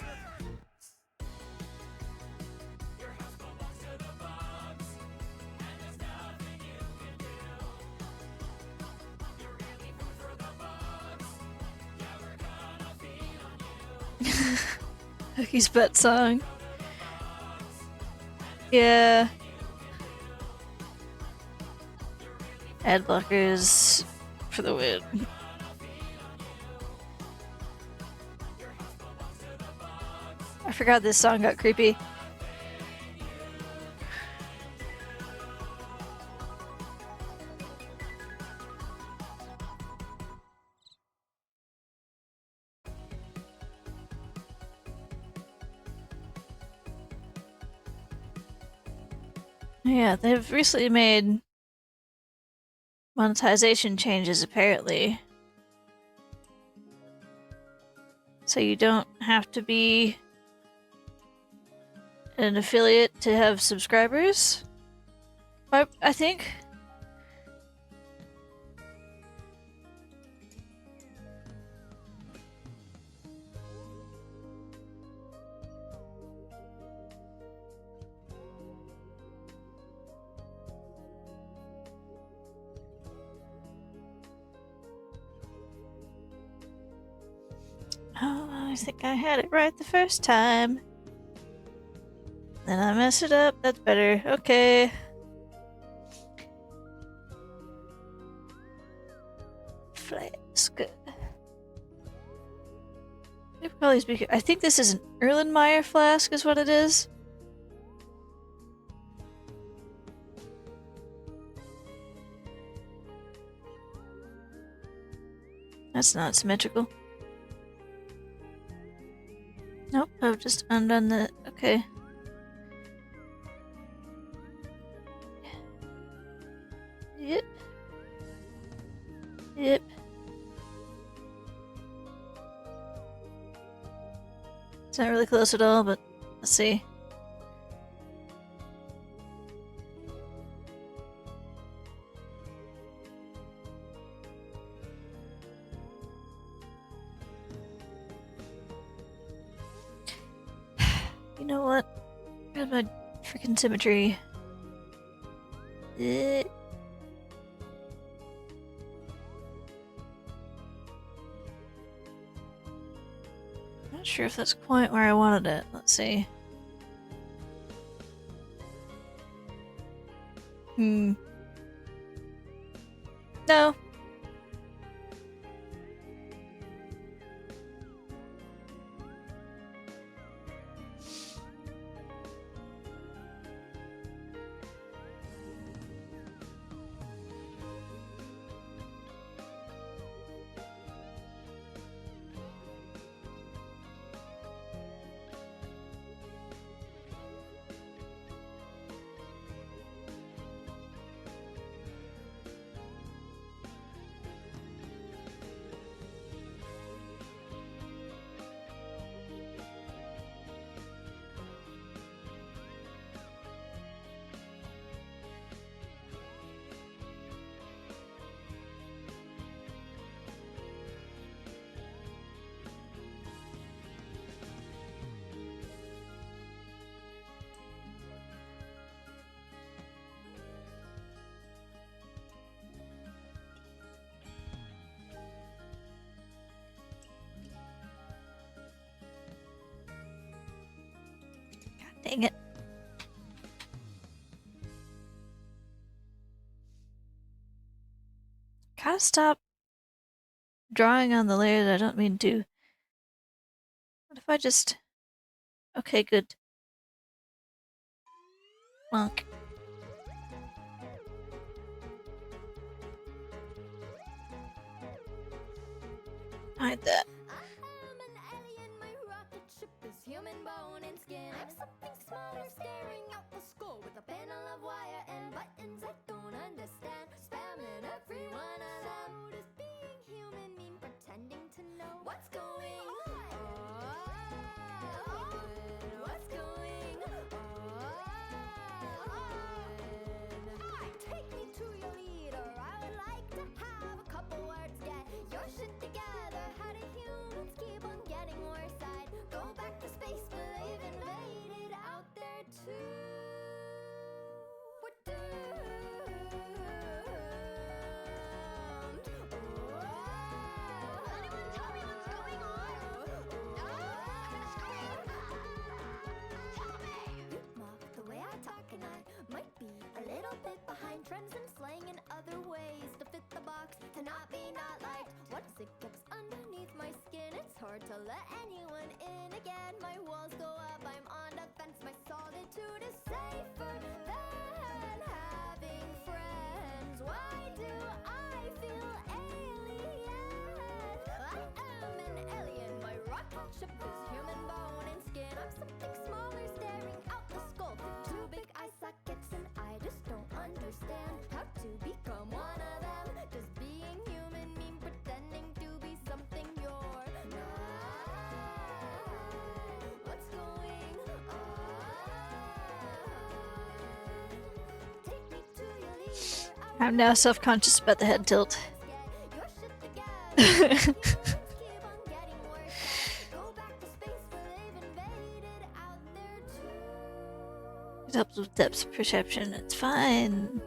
Your house belongs to the bugs, and there's nothing you can do. You're really food for the bugs. Yeah, we're gonna feed on you. Hookie's butt song. Yeah. Ad blockers for the win. I forgot this song got creepy. Yeah, they've recently made monetization changes, apparently. So you don't have to be an affiliate to have subscribers. I think. Oh, I think I had it right the first time. Then I messed it up. That's better. Okay. Flask. Probably speak. I think this is an Erlenmeyer flask, is what it is. That's not symmetrical. Nope, I've just undone the... Okay. Yep. Yep. It's not really close at all, but let's see. You know what? Where's my freaking symmetry? Not sure if that's quite where I wanted it. Let's see. No. Dang it. Gotta stop drawing on the layers I don't mean to. What if I just... Okay, good. Monk. Hide that. Human bone and skin. I'm something smaller staring out the skull with a panel of wire and buttons I don't understand. Spamming every one of them. Does being human mean pretending to know what's going on? What's going on? Take me to your leader. I would like to have a couple words. Get your shit together. How do humans keep on getting worse? I'd go back to space, but they've invaded out there too. We're doomed. Anyone tell me what's going on? I'm gonna scream. Help me! You mock the way I talk, and I might be a little bit behind trends and slang in other ways to fit the box, to not be not liked. Once it gets underneath my skin, it's hard to let anyone in again. My walls go up, I'm on defense. My solitude is safer than having friends. Why do I feel alien? I am an alien. My rocket ship is human bone and skin. I'm something smaller staring out the skull through two big eye sockets, and I just don't understand how to become one of them. Does being human mean pretending to be something you're not? What's going on? Take me to your leader. I'm now self-conscious about the head tilt. Get your shit together. Keep on getting worse. Go back to space, but they've invaded out there too. It helps with depth perception. It's fine.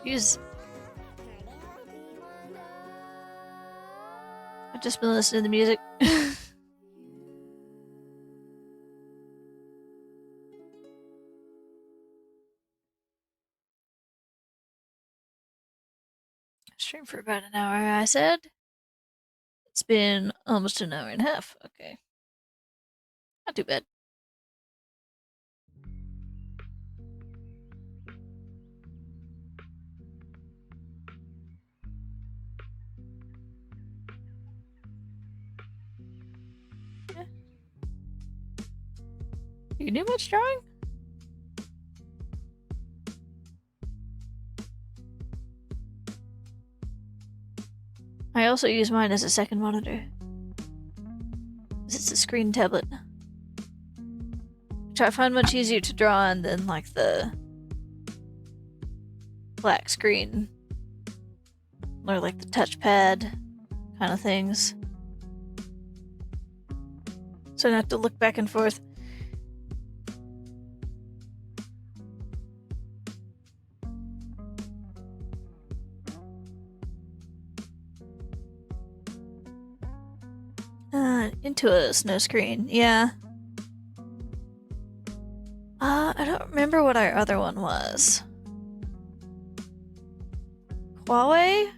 Use. I've just been listening to the music. Stream for about an hour, I said. It's been almost an hour and a half. Okay. Not too bad. Yeah. You do much drawing? I also use mine as a second monitor. It's a screen tablet. Which I find much easier to draw on than like the black screen. Or like the touchpad kind of things. So I don't have to look back and forth. Into a snow screen, yeah. I don't remember what our other one was. Huawei?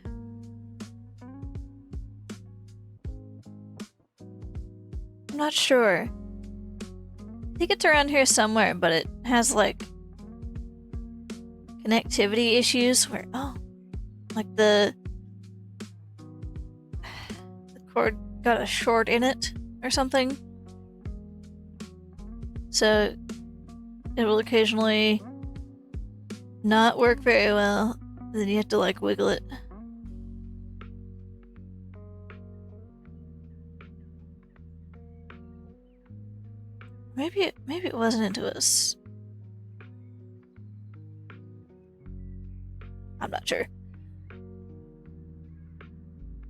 I'm not sure. I think it's around here somewhere, but it has like connectivity issues where, oh, like the cord got a short in it or something. So it will occasionally not work very well. Then you have to like wiggle it. Maybe it wasn't into us. I'm not sure.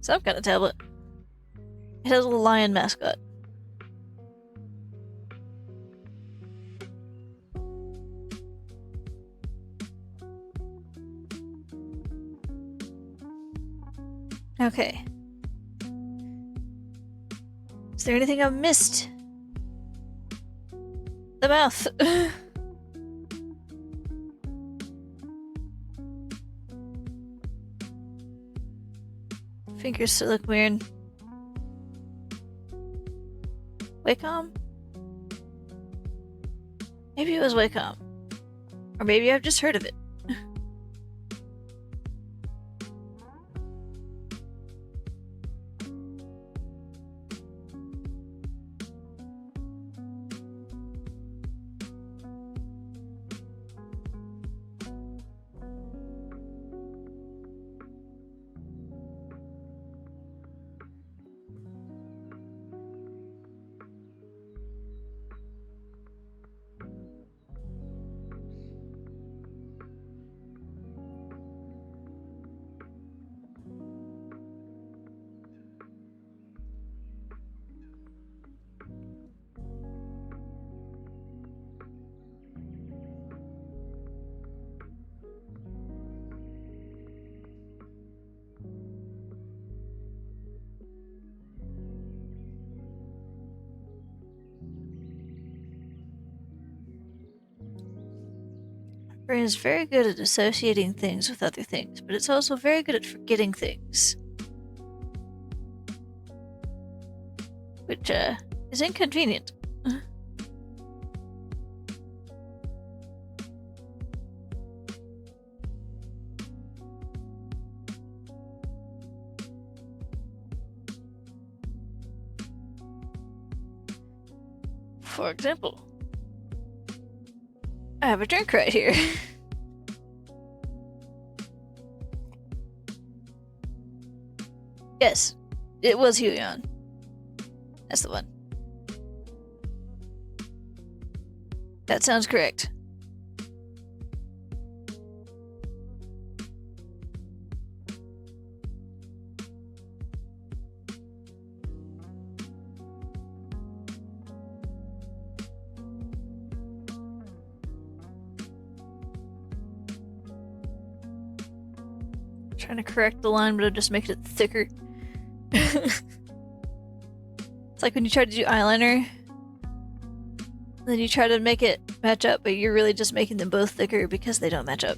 Some kind of tablet. It has a little lion mascot. Okay. Is there anything I've missed? The mouth. Fingers still look weird. Wacom? Maybe it was Wacom. Or maybe I've just heard of it. Brain is very good at associating things with other things, but it's also very good at forgetting things. Which, is inconvenient. For example, I have a drink right here. Yes, it was Huion. That's the one. That sounds correct. trying to correct the line, but I'm just making it thicker. It's like when you try to do eyeliner, then you try to make it match up, but you're really just making them both thicker because they don't match up.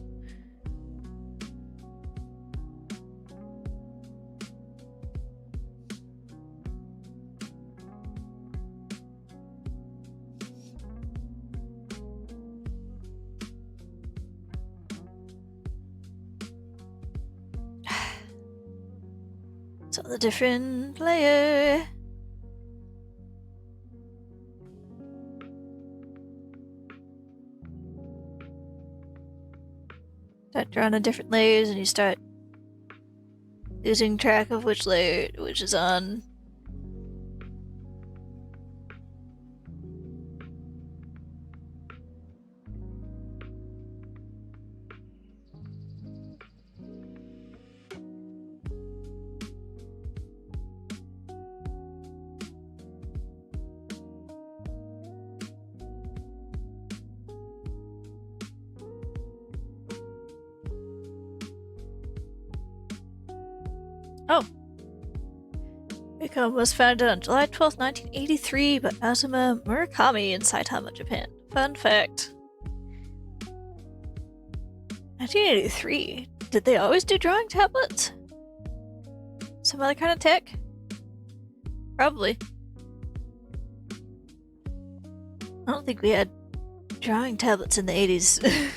So the different layer. Start drawing on different layers and you start losing track of which layer which is on. Oh. Rikon was founded on July 12th, 1983 by Azuma Murakami in Saitama, Japan. Fun fact. 1983? Did they always do drawing tablets? Some other kind of tech? Probably. I don't think we had drawing tablets in the 80s.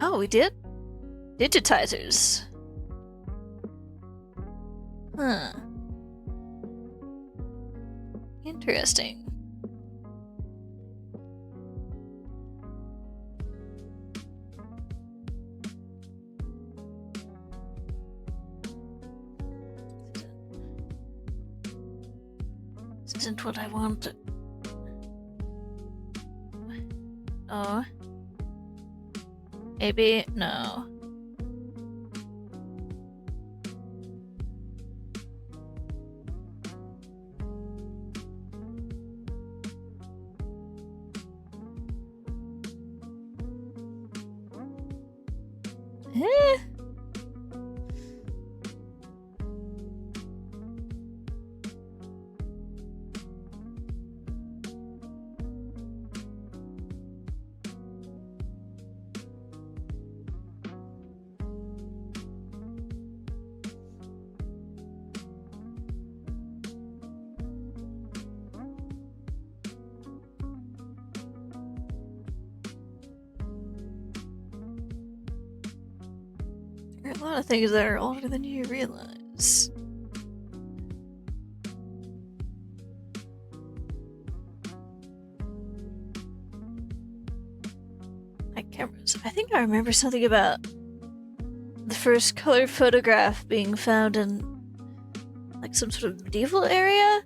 Oh, we did? Digitizers. Huh. Interesting. This isn't what I want. Oh. Maybe? No. Eh? There are a lot of things that are older than you realize. Like cameras. I think I remember something about the first color photograph being found in like some sort of medieval area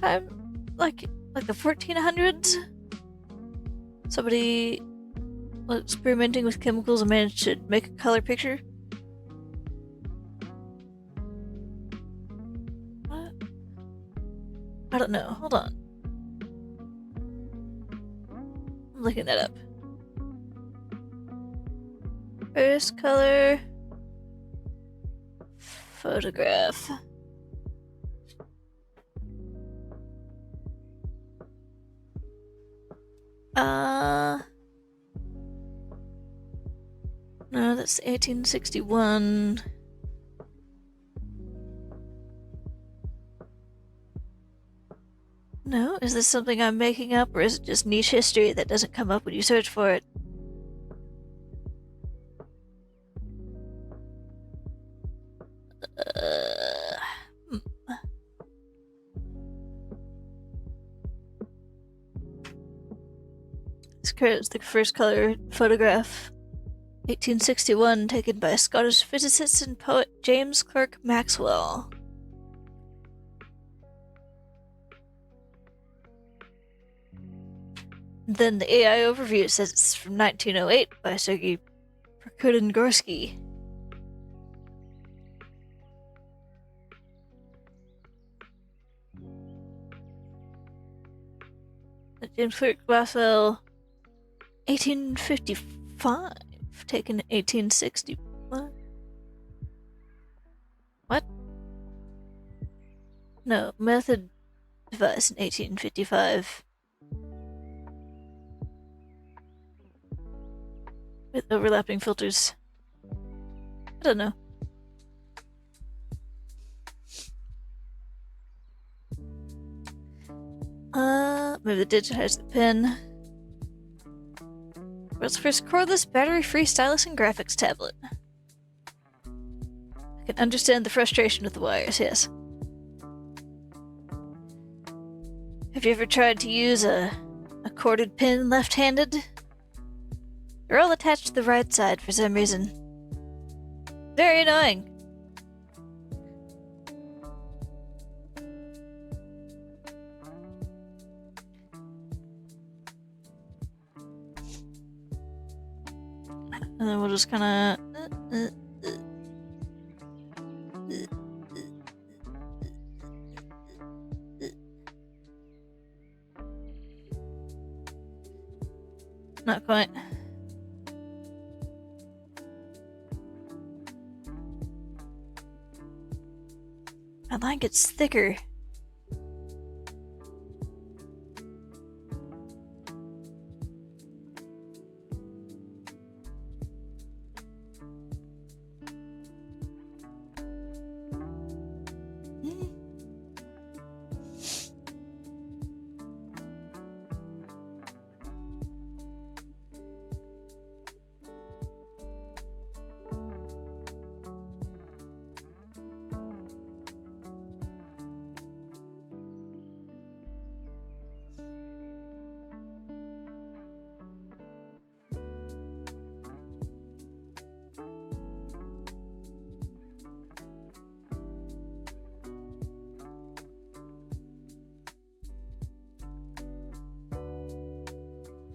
time, like the 1400s. Somebody was experimenting with chemicals and managed to make a color picture. What? I don't know. Hold on. I'm looking that up. First color photograph. No, that's 1861. No, is this something I'm making up, or is it just niche history that doesn't come up when you search for it? Hmm. It's the first color photograph 1861, taken by Scottish physicist and poet James Clerk Maxwell. Then the AI overview says it's from 1908 by Sergei Prokudin-Gorsky. James Clerk Maxwell, 1855, taken 1861. What? No, method devised in 1855. With overlapping filters. I don't know. Maybe digitize the pen. World's first cordless, battery-free stylus and graphics tablet. I can understand the frustration with the wires, yes. Have you ever tried to use a corded pen left-handed? They're all attached to the right side for some reason. Very annoying. And then we'll just kind of... Not quite. My line gets thicker.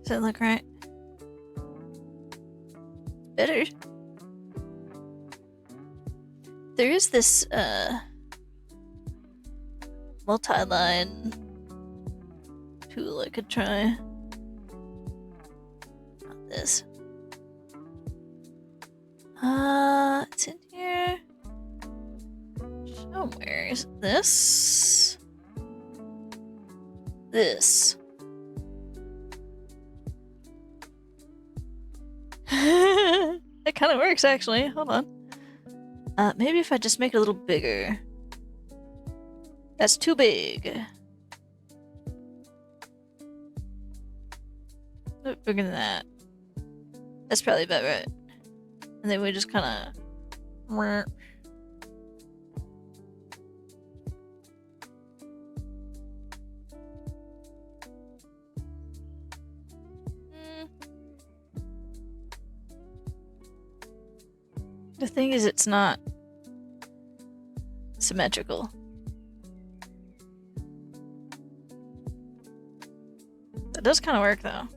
Does that look right? Better. There is this multi-line tool I could try. Not this. It's in here somewhere. Is it this? This. That kind of works, actually. Hold on. Maybe if I just make it a little bigger. That's too big. A bit bigger than that. That's probably about right. And then we just kind of... The thing is, it's not symmetrical. That does kind of work, though.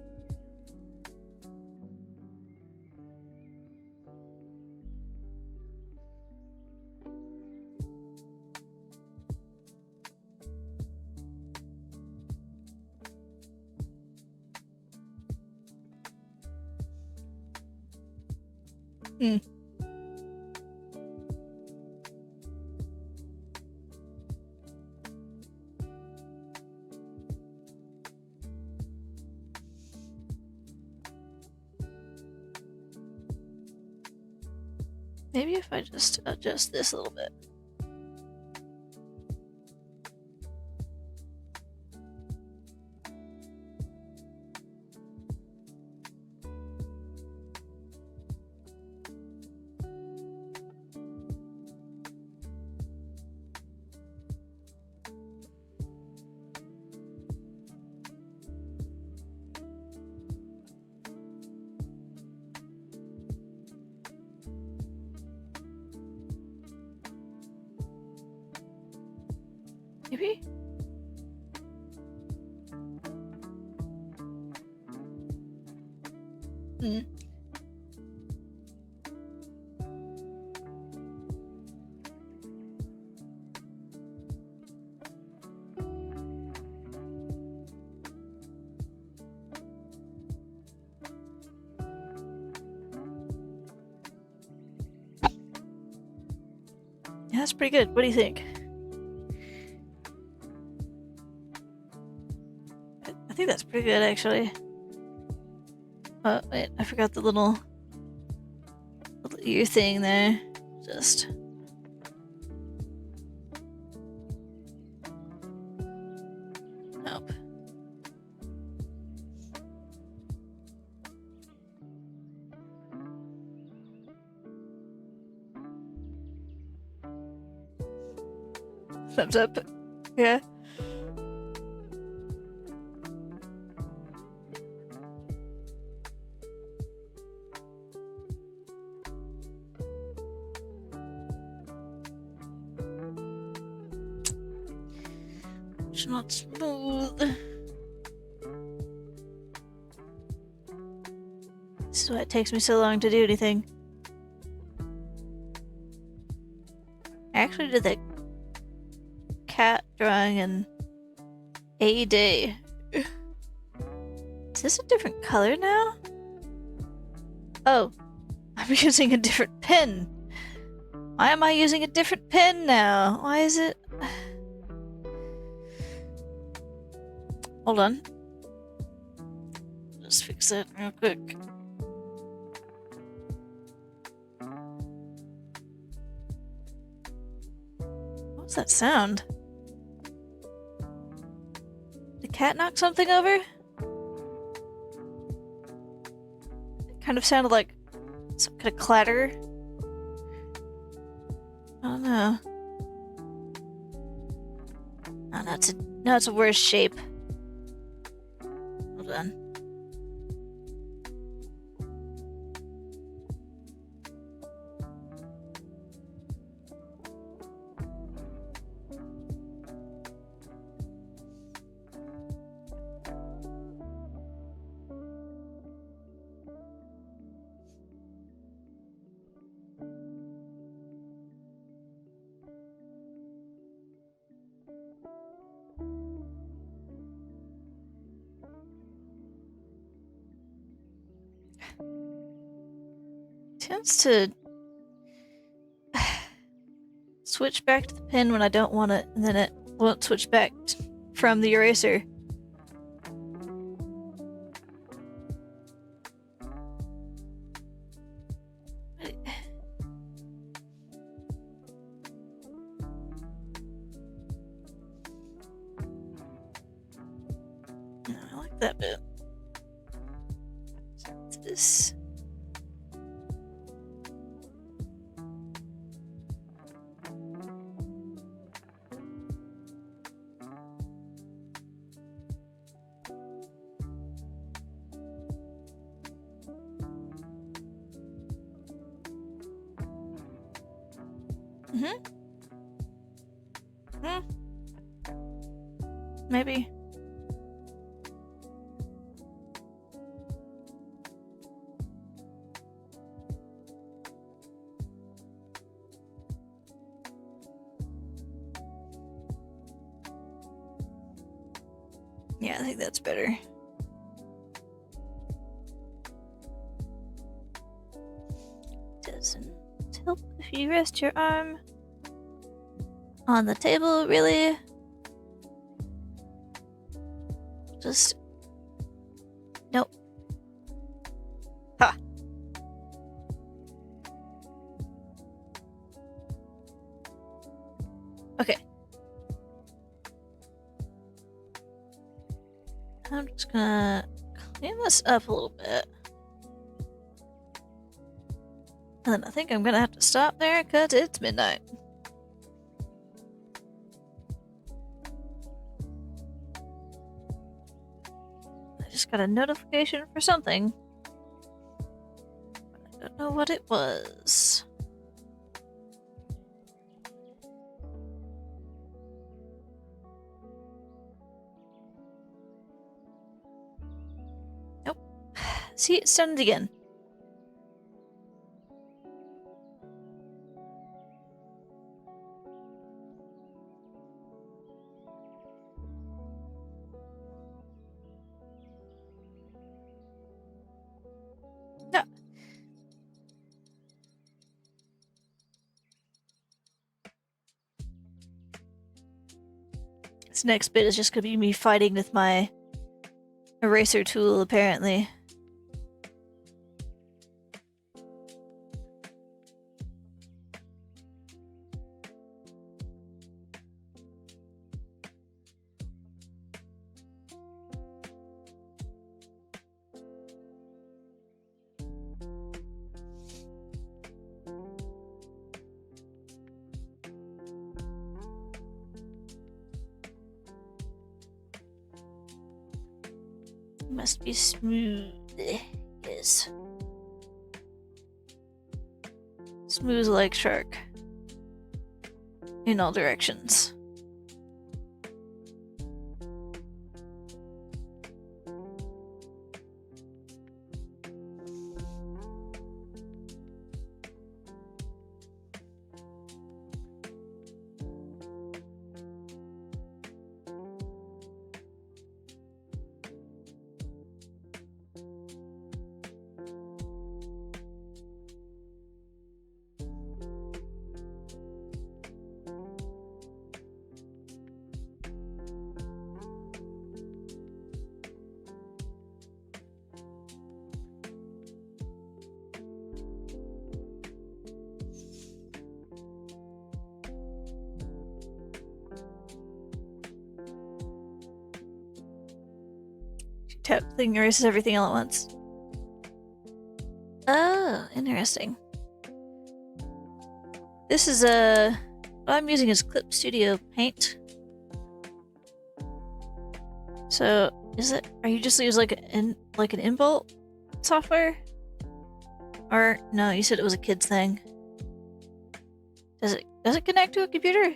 Maybe if I just adjust this a little bit. Maybe? Hmm. Yeah, that's pretty good. What do you think? I think that's pretty good, actually. Oh, wait, I forgot the little ear thing there. Just... Nope. Thumbs up. Yeah. It's not smooth. This is why it takes me so long to do anything. I actually did that cat drawing in a day. Is this a different color now? Oh, I'm using a different pen. Why am I using a different pen now? Why is it... Hold on. Just fix that real quick. What's that sound? Did the cat knock something over? It kind of sounded like some kind of clatter. I don't know. Oh, no, it's a worse shape. Hold on. Tends to switch back to the pen when I don't want it, and then it won't switch back from the eraser. I like that bit. This. Maybe. Yeah, I think that's better. Doesn't help if you rest your arm on the table, really. Just... Nope. Ha! Okay. I'm just gonna clean this up a little bit. And I think I'm gonna have to stop there because it's midnight. I just got a notification for something. But I don't know what it was. See, it's done it again. No. This next bit is just gonna be me fighting with my eraser tool, apparently. Must be smooth. Yes. Smooth like shark. In all directions. Tap thing erases everything all at once. Oh, interesting. This is what I'm using is Clip Studio Paint. So, are you just use like an inbuilt software? Or no, you said it was a kid's thing. Does it connect to a computer?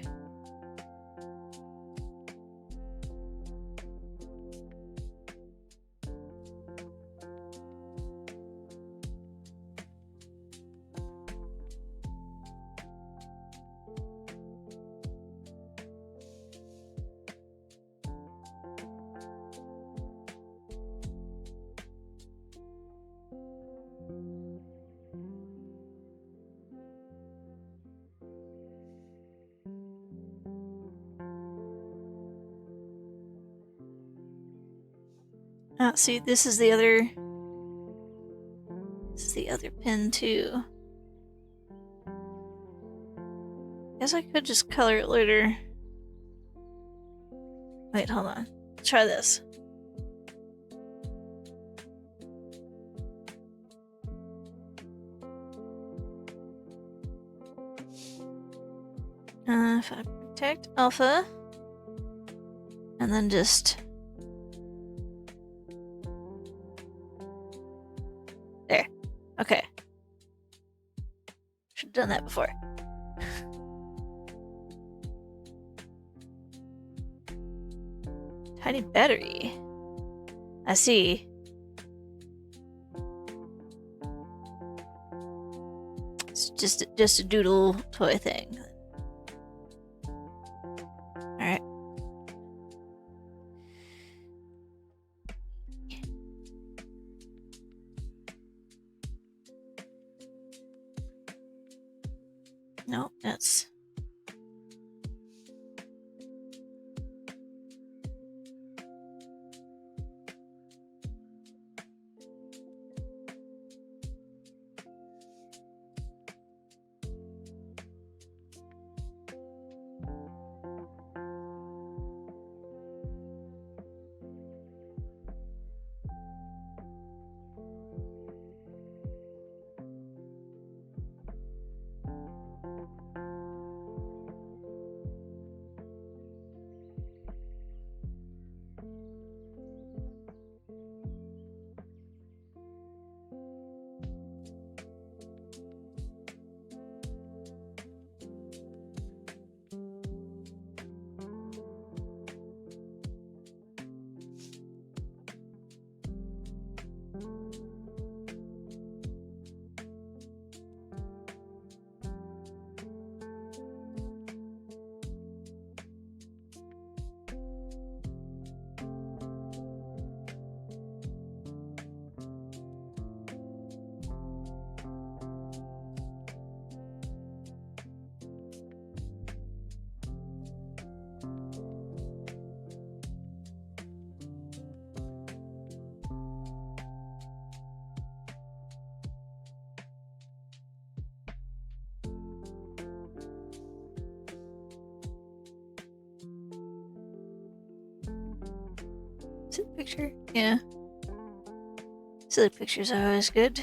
See, this is the other pin too. Guess I could just color it later. Wait, hold on. Let's try this. If I protect alpha, and then just there. Okay. Should have done that before. Tiny battery. I see. It's just a doodle toy thing. Alright. No, that's... Silly picture? Yeah. Silly pictures are always good.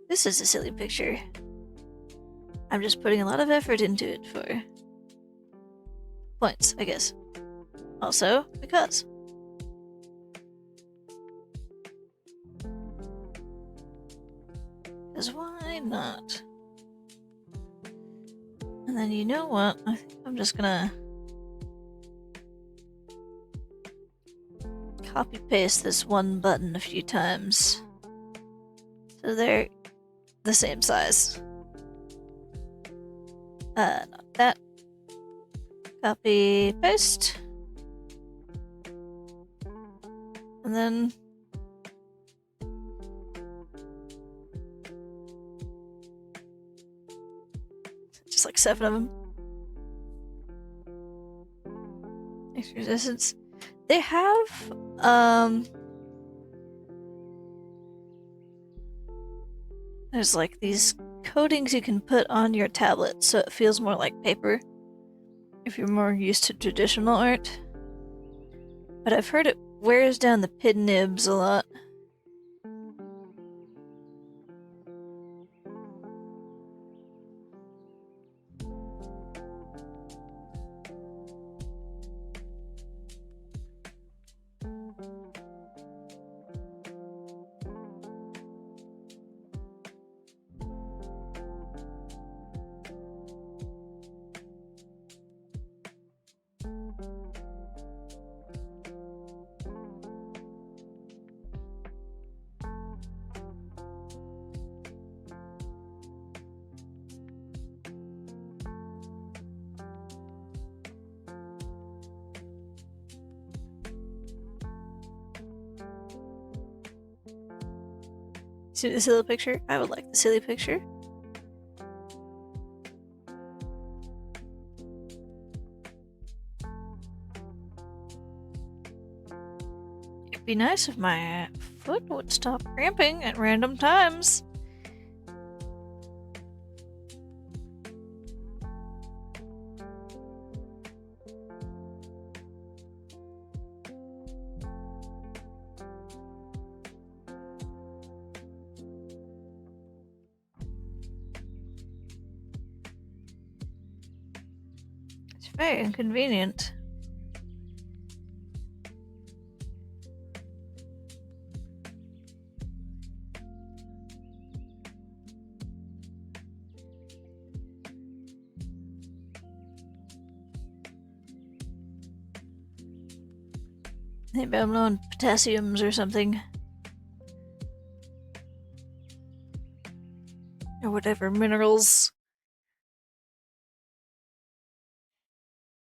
This is a silly picture. I'm just putting a lot of effort into it for points, I guess. Also, because. Because why not? And then you know what? I think I'm just gonna copy paste this one button a few times. So they're the same size. Not that. Copy, paste. And then just like 7 of them. Extra resistance. They have, there's like these coatings you can put on your tablet so it feels more like paper if you're more used to traditional art. But I've heard it wears down the pin nibs a lot. See the silly picture? I would like the silly picture. It'd be nice if my foot would stop cramping at random times. It's very inconvenient. Maybe I'm low on potassiums or something. Or whatever minerals.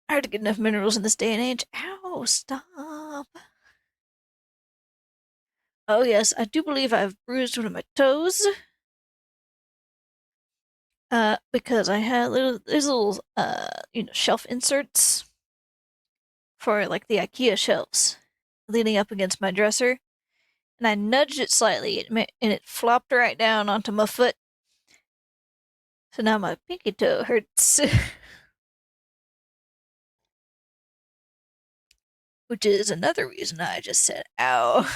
Hard to get enough minerals in this day and age. Ow, stop. Oh yes, I do believe I've bruised one of my toes. Because I had these little shelf inserts for like the IKEA shelves leaning up against my dresser, and I nudged it slightly, and it flopped right down onto my foot. So now my pinky toe hurts. Which is another reason I just said ow.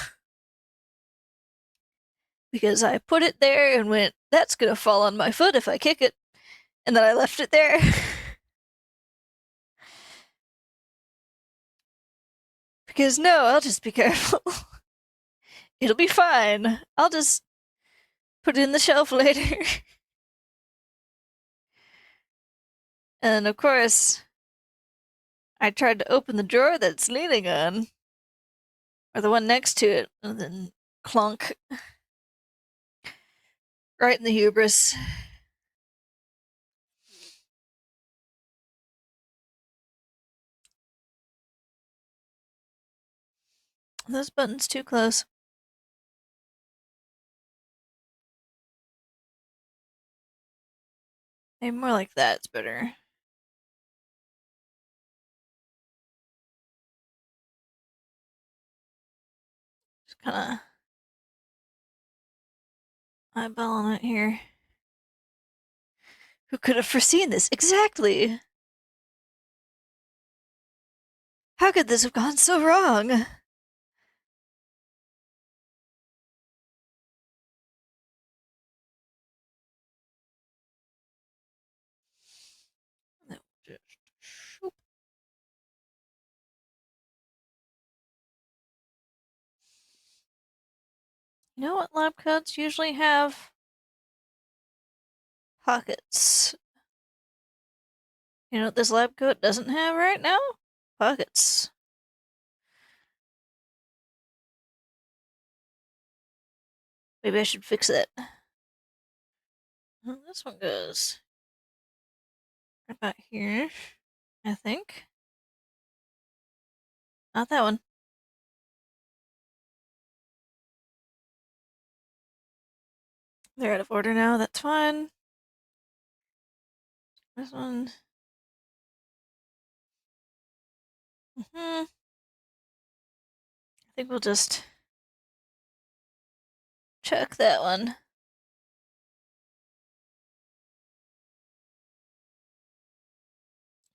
Because I put it there and went, that's gonna fall on my foot if I kick it. And then I left it there. Because no, I'll just be careful. It'll be fine. I'll just put it in the shelf later. And of course, I tried to open the drawer that it's leaning on, or the one next to it, and then clunk. Right in the hubris. Those buttons too close. Maybe more like that, it's better. Just kinda eyeballing it here. Who could have foreseen this? Exactly! How could this have gone so wrong? You know what lab coats usually have? Pockets. You know what this lab coat doesn't have right now? Pockets. Maybe I should fix that. Well, this one goes right about here, I think. Not that one. They're out of order now, that's fine. This one. I think we'll just check that one.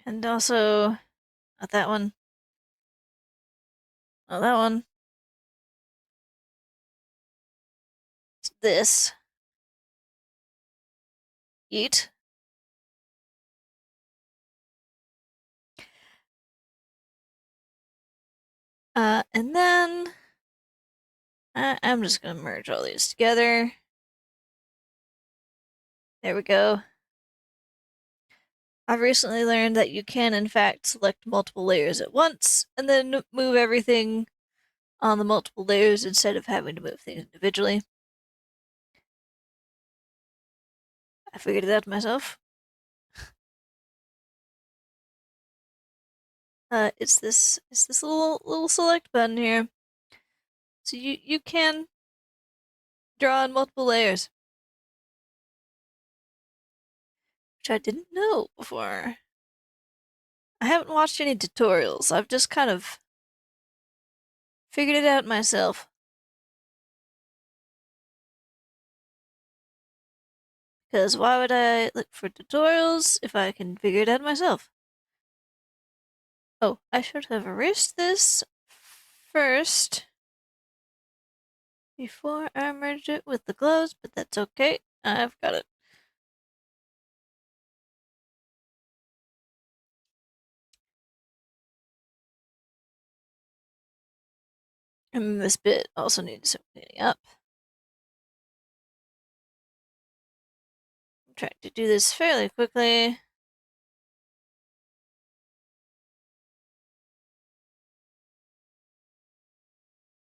And also, not that one. Not that one. It's this. Yeet. And then I'm just gonna merge all these together. There we go. I've recently learned that you can, in fact, select multiple layers at once and then move everything on the multiple layers instead of having to move things individually. I figured it out myself. It's this little select button here. So you can draw on multiple layers, which I didn't know before. I haven't watched any tutorials. I've just kind of figured it out myself. Because why would I look for tutorials if I can figure it out myself? Oh, I should have erased this first before I merged it with the gloves, but that's okay. I've got it. And this bit also needs some cleaning up. I'm trying to do this fairly quickly.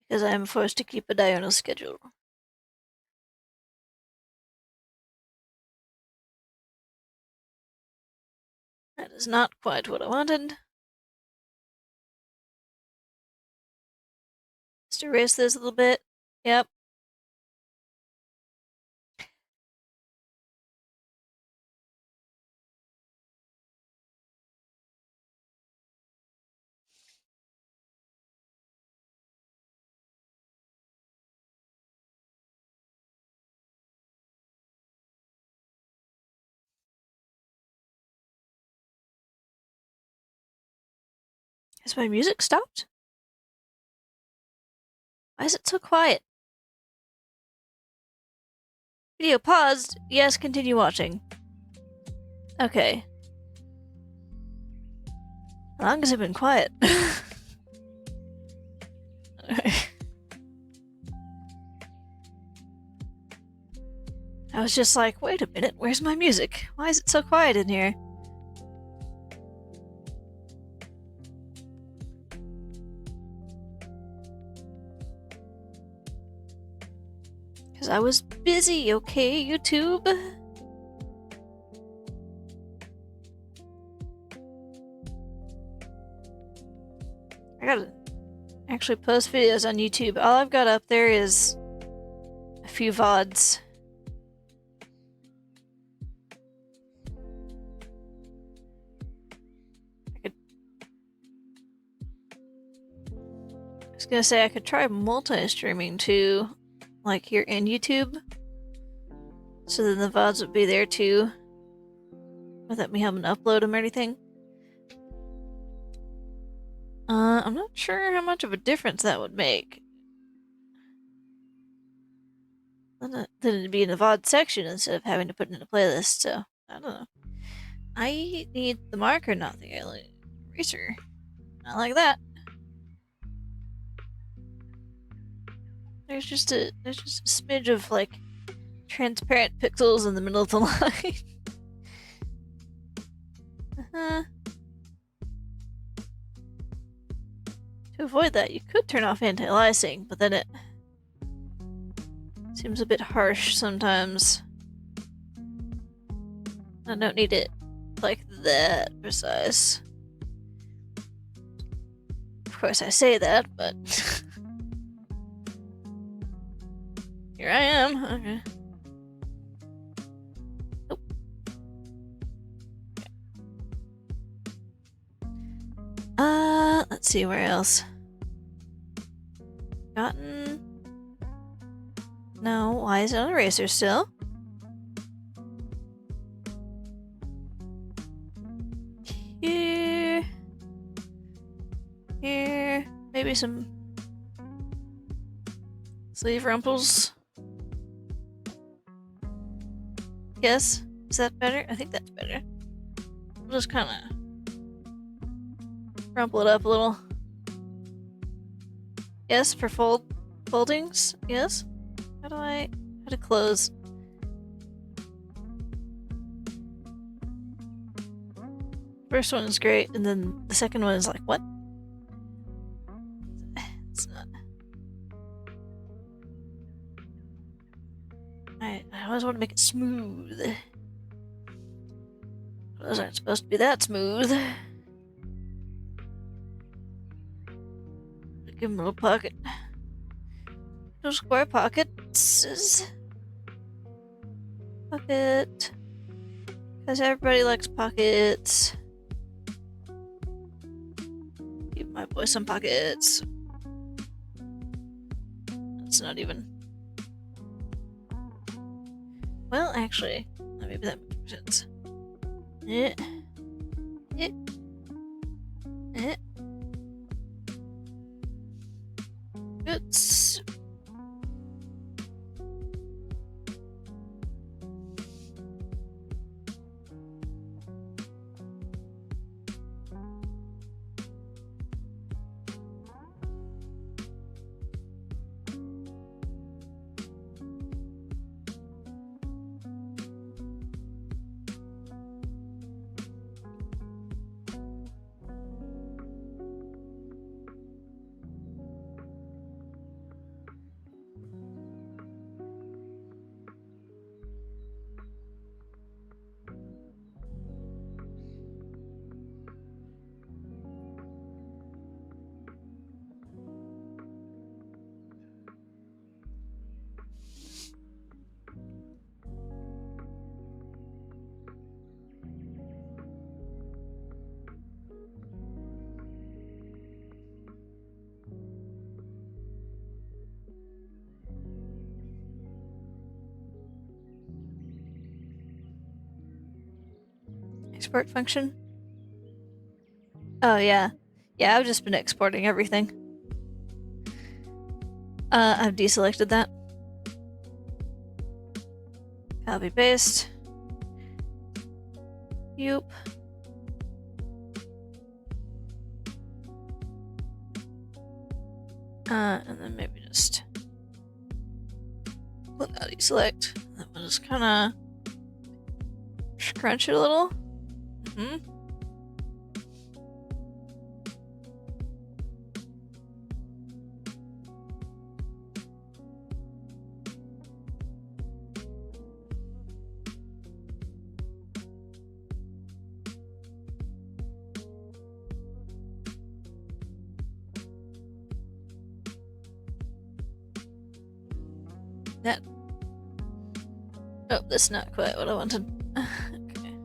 Because I am forced to keep a diurnal schedule. That is not quite what I wanted. Just erase this a little bit. Yep. Has my music stopped? Why is it so quiet? Video paused. Yes, continue watching. Okay. How long has it been quiet? I was just like, wait a minute, where's my music? Why is it so quiet in here? Because I was busy, okay, YouTube? I gotta actually post videos on YouTube. All I've got up there is a few VODs. I was gonna say I could try multi-streaming too, like here in YouTube. So then the VODs would be there too, without me having to upload them or anything. I'm not sure how much of a difference that would make. Then it'd be in the VOD section instead of having to put it in a playlist, so I don't know. I need the marker, not the eraser. Not like that. There's just a smidge of like transparent pixels in the middle of the line. To avoid that, you could turn off anti-aliasing, but then it seems a bit harsh sometimes. I don't need it like that precise. Of course, I say that, but here I am. Okay. Nope. Let's see where else. Gotten. No, why is it on the eraser still? Here. Here. Maybe some sleeve rumples. Yes? Is that better? I think that's better. We'll just kind of rumple it up a little. Yes, for foldings? Yes? How to close? First one is great, and then the second one is like, what? It's not. I always want to make it smooth. Those aren't supposed to be that smooth. Give him a little pocket. Little square pockets. Pocket. Because everybody likes pockets. Give my boy some pockets. That's not even. Well, actually, maybe that makes more sense. Eh. Eh. Eh. It's. Export function? Oh, yeah. Yeah, I've just been exporting everything. I've deselected that. Copy paste. Yup. And then maybe just let that deselect. And then we'll just kind of scrunch it a little. That. Oh, that's not quite what I wanted. Okay.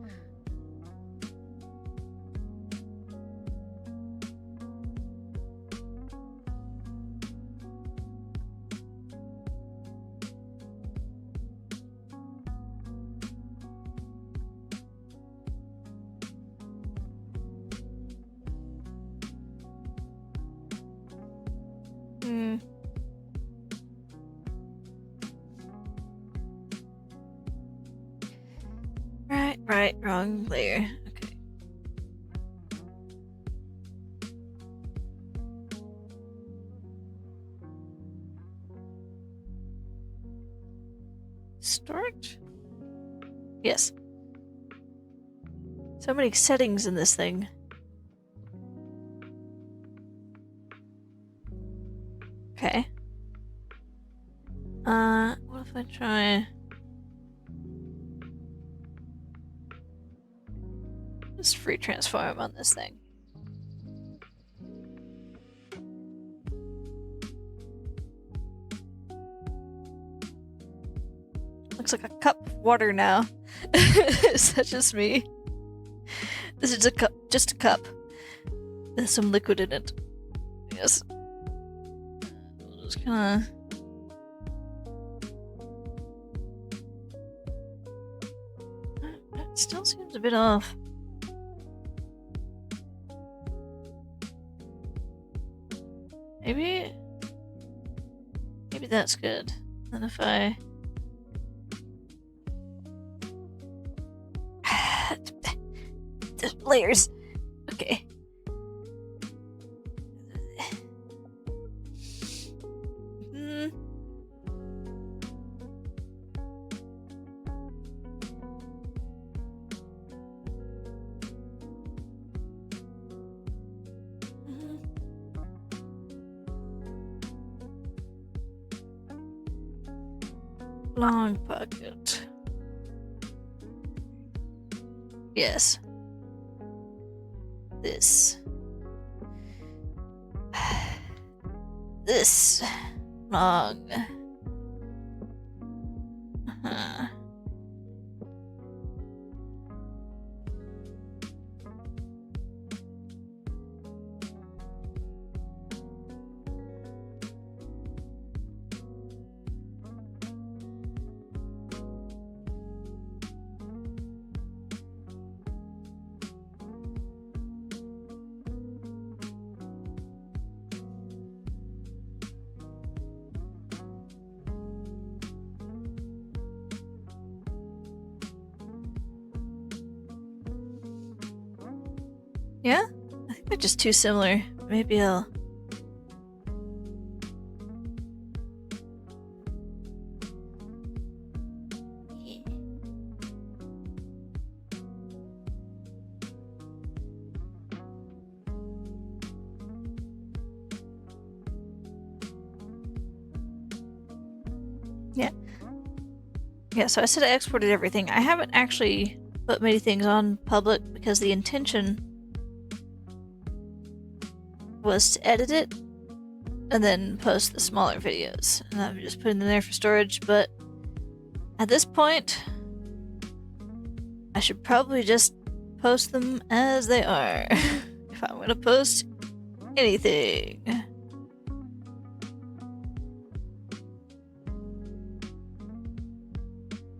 Hmm. Right, wrong layer. Okay. Stored? Yes. So many settings in this thing. Okay. What if I try... Just free transform on this thing. Looks like a cup of water now. Is that just me? This is a cup, just a cup. There's some liquid in it. Yes. Just kinda... It still seems a bit off. Maybe that's good. And if I... The layers. Okay. Hmm. Long pocket. Yes. This. This. Long. Uh-huh. Yeah? I think they're just too similar. Maybe I'll... Yeah. Yeah, so I said I exported everything. I haven't actually put many things on public because the intention was to edit it and then post the smaller videos. And I'm just putting them there for storage, but at this point, I should probably just post them as they are. If I'm gonna post anything.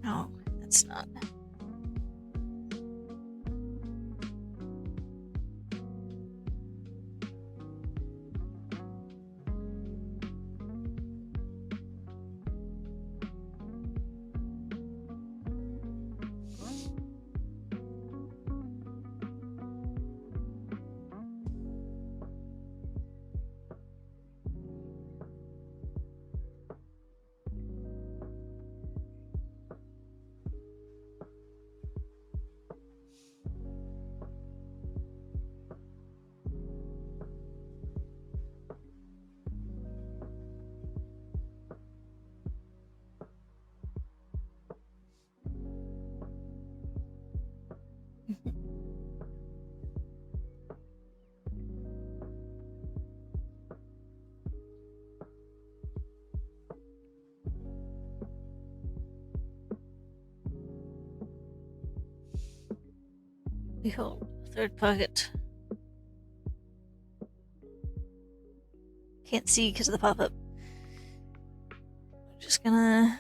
No, that's not. Behold, third pocket. Can't see because of the pop-up. Just gonna...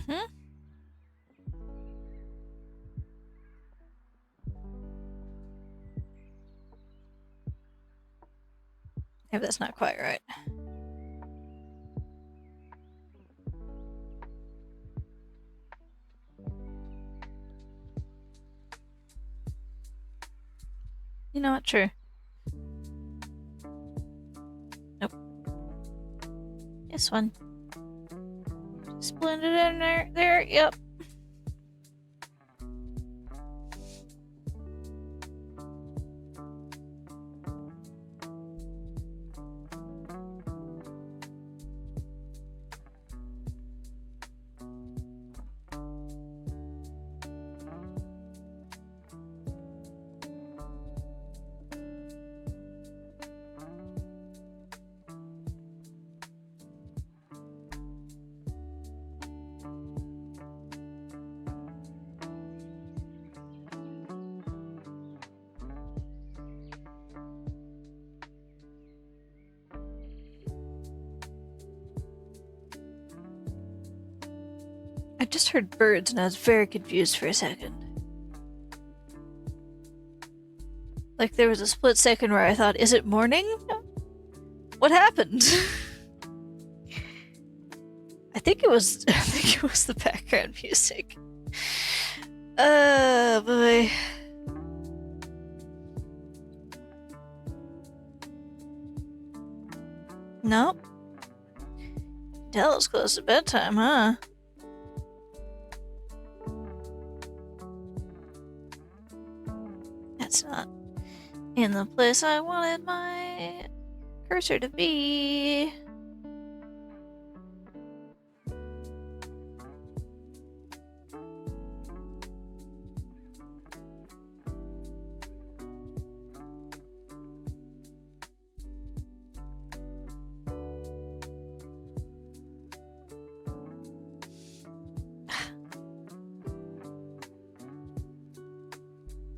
Mm-hmm. Maybe that's not quite right. You know what? True. Nope. This one. Just blend it in there. There. Yep. I just heard birds and I was very confused for a second. Like there was a split second where I thought, is it morning? What happened? I think it was the background music. Oh boy. Nope. Tell it's close to bedtime, huh? That's not in the place I wanted my cursor to be.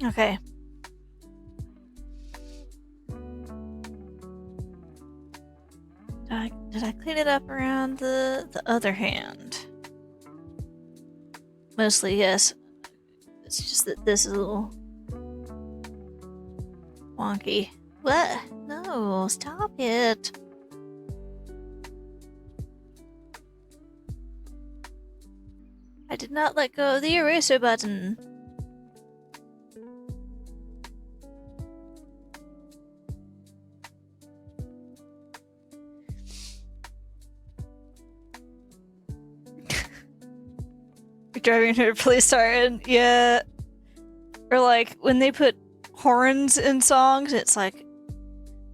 Okay. Did I clean it up around the other hand? Mostly, yes. It's just that this is a little wonky. What? No, stop it. I did not let go of the eraser button. Driving to a police siren, yeah. Or like when they put horns in songs, it's like,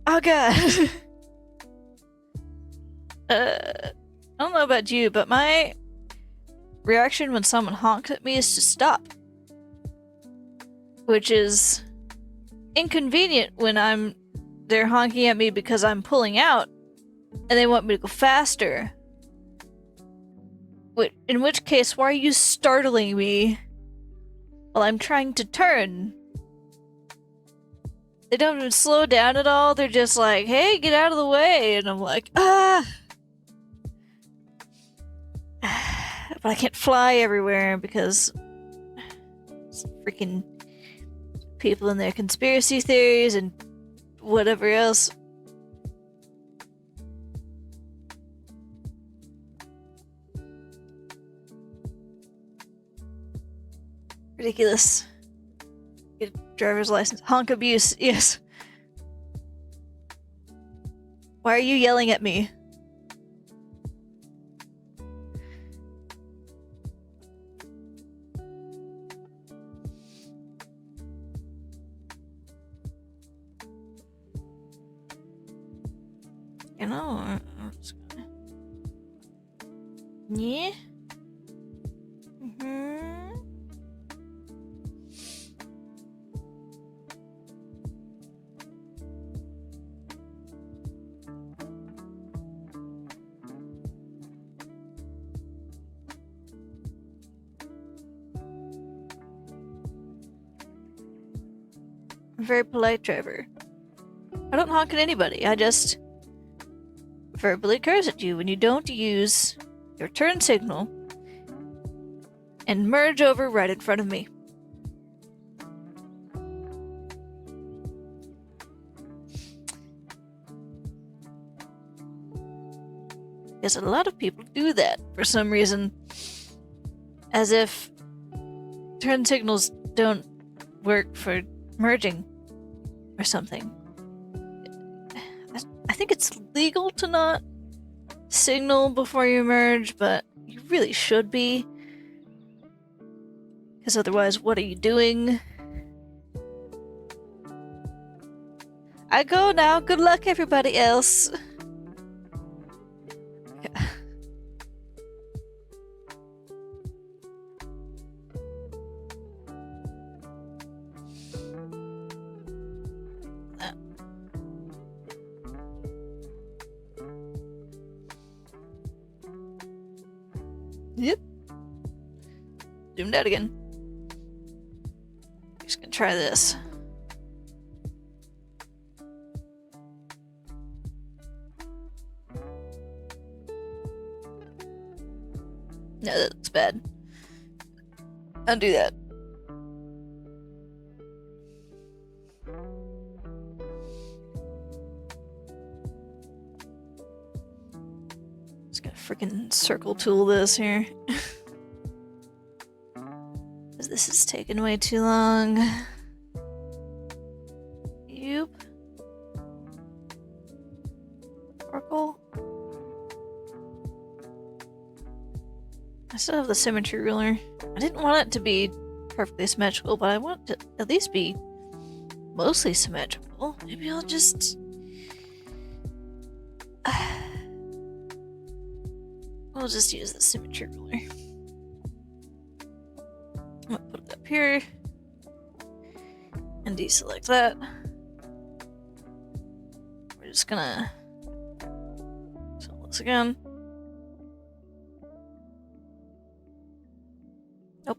oh god. I don't know about you, but my reaction when someone honks at me is to stop, which is inconvenient when they're honking at me because I'm pulling out, and they want me to go faster. In which case, why are you startling me while I'm trying to turn? They don't even slow down at all. They're just like, hey, get out of the way. And I'm like, ah. But I can't fly everywhere because freaking people and their conspiracy theories and whatever else. Ridiculous. Get a driver's license. Honk abuse, yes. Why are you yelling at me? You know, I'm just gonna... Yeah? Mm-hmm. I'm a very polite driver. I don't honk at anybody. I just verbally curse at you when you don't use your turn signal and merge over right in front of me. Because a lot of people do that for some reason. As if turn signals don't work for merging or something. I think it's legal to not signal before you merge, but you really should be. Because otherwise, what are you doing? I go now. Good luck, everybody else. Yep. Zoomed out again. Just gonna try this. No, that looks bad. Undo that. Just gonna freaking circle tool this here. Because this is taking way too long. Yep. Circle. I still have the symmetry ruler. I didn't want it to be perfectly symmetrical, but I want it to at least be mostly symmetrical. Maybe I'll just... I'll just use the symmetry ruler. I'm gonna put it up here and deselect that. We're just gonna select this again. Nope.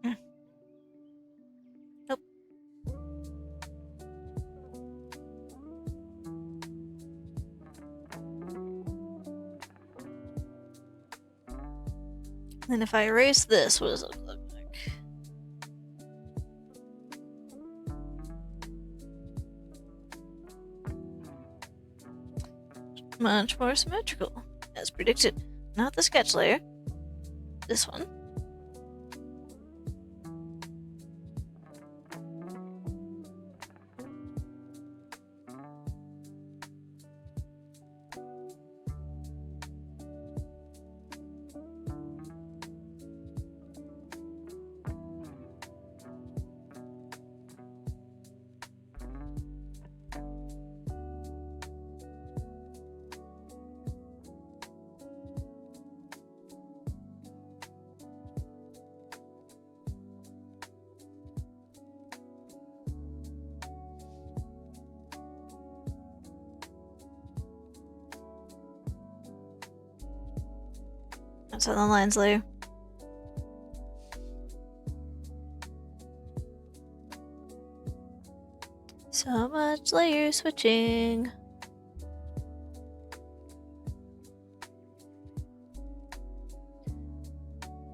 Nope. Then if I erase this, what does it look like? Much more symmetrical, as predicted. Not the sketch layer. This one. That's how the lines lay. So much layer switching.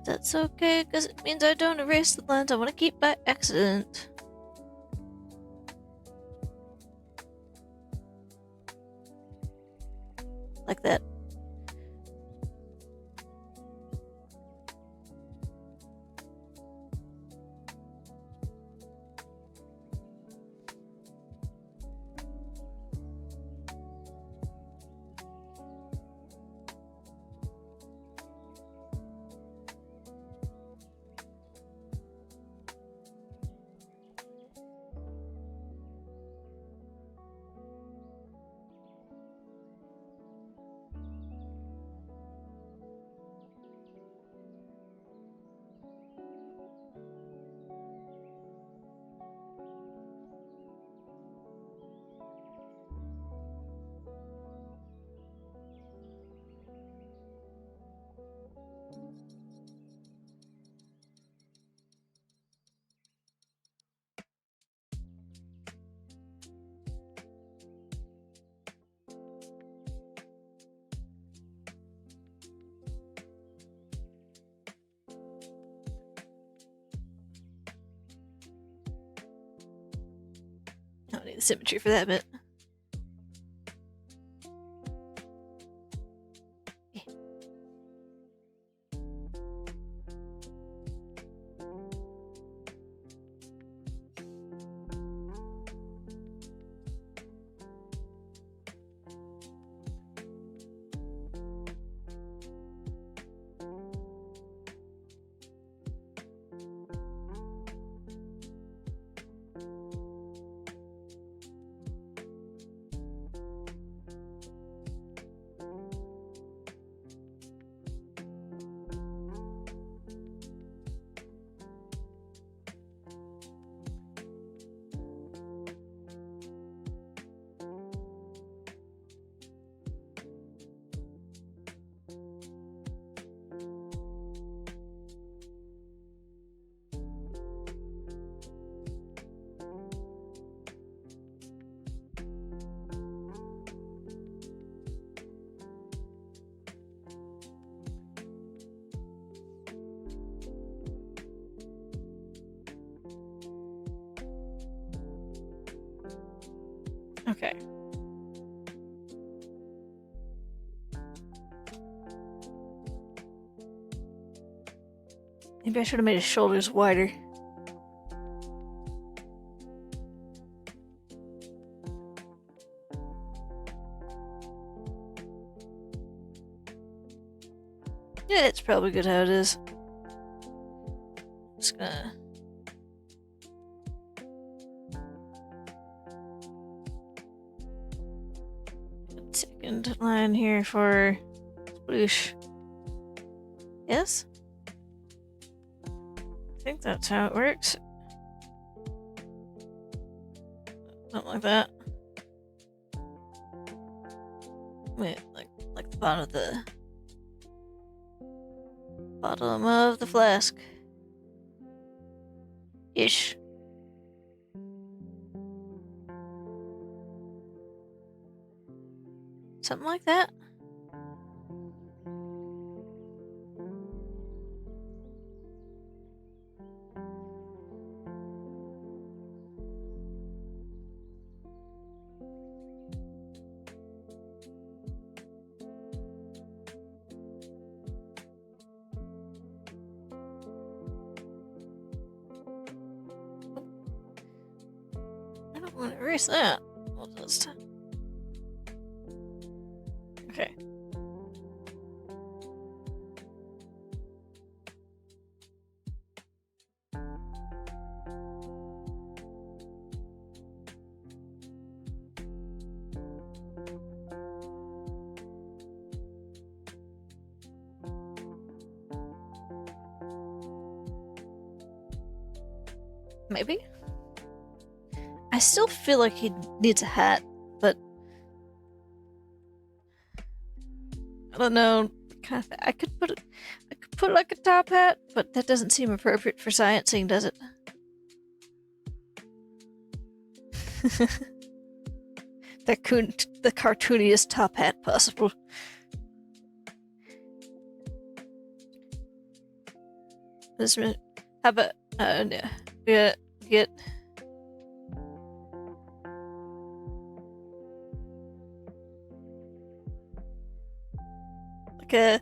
That's okay, because it means I don't erase the lines I want to keep by accident. Like that. the symmetry for that bit. Okay. Maybe I should have made his shoulders wider. Yeah, it's probably good how it is. Just gonna... second line here for sploosh. Yes? I think that's how it works. Something like that. Wait, like the bottom of the flask. Ish. Something like that. I don't want to erase that. We'll just... Okay. Maybe? I still feel like he needs a hat, but I don't know. I could put like a top hat, but that doesn't seem appropriate for sciencing, does it? The cartooniest top hat possible. How about get like a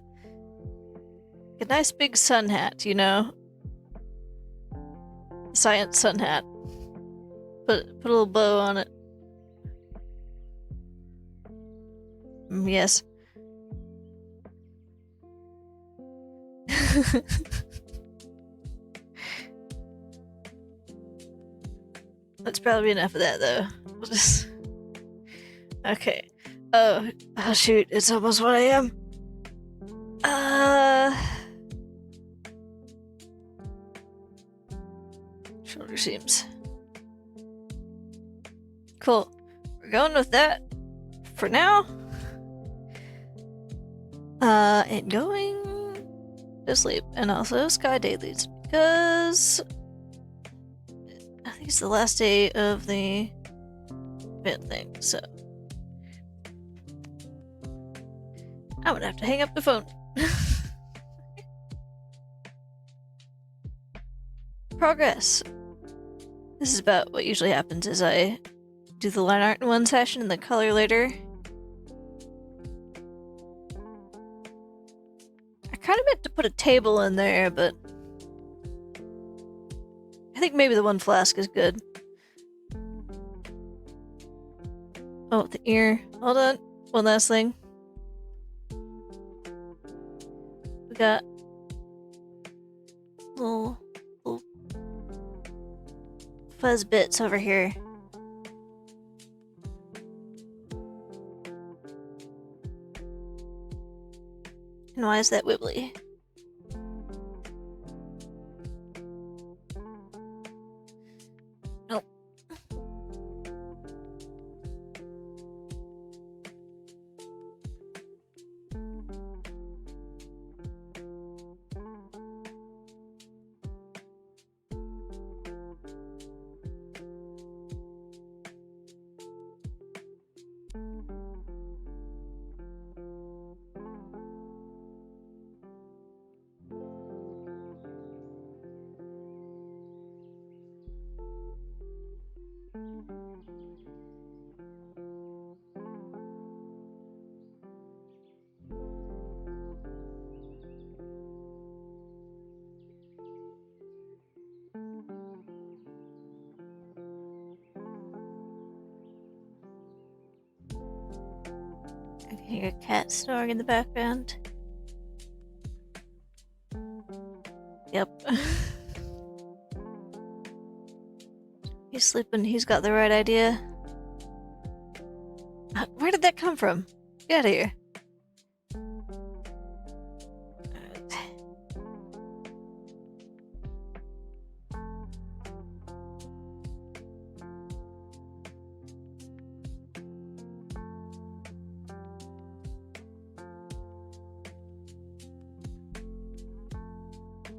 nice big sun hat, you know? Science sun hat. Put a little bow on it. Yes. That's probably enough of that, though. We'll just... Okay. Oh shoot, it's almost 1 a.m. Shoulder seams. Cool. We're going with that for now. And going to sleep. And also Sky Dailies. Because I think it's the last day of the event thing, so I'm gonna have to hang up the phone. Progress. This is about what usually happens is I do the line art in one session and the color later. I kind of meant to put a table in there, but I think maybe the one flask is good. Oh, the ear. Hold on. One last thing. We got little fuzz bits over here. And why is that wibbly? Nope. I can hear a cat snoring in the background. Yep. He's sleeping. He's got the right idea. Where did that come from? Get out of here.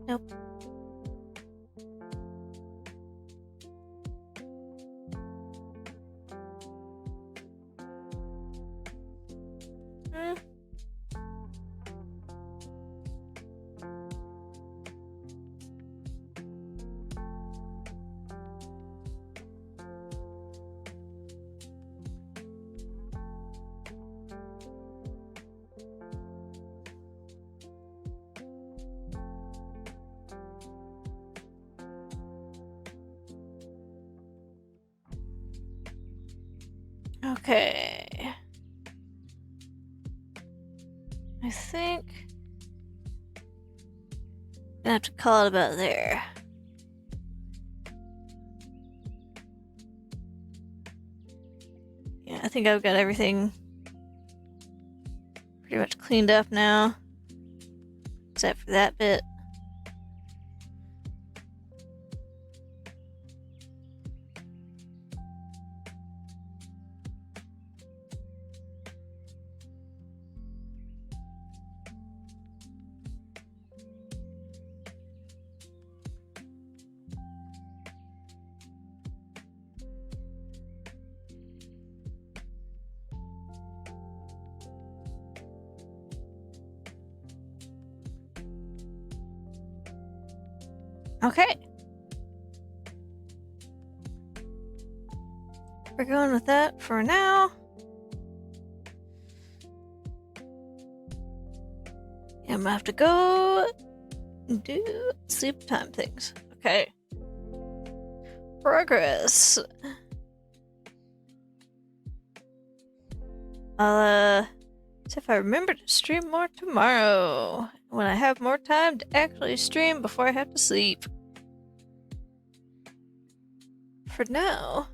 Nope. Okay. I think I'm gonna have to call it about there. Yeah, I think I've got everything pretty much cleaned up now, except for that bit. Okay. We're going with that for now. I'm gonna have to go do sleep time things. Okay. Progress. I'll see if I remember to stream more tomorrow when I have more time to actually stream before I have to sleep. For now,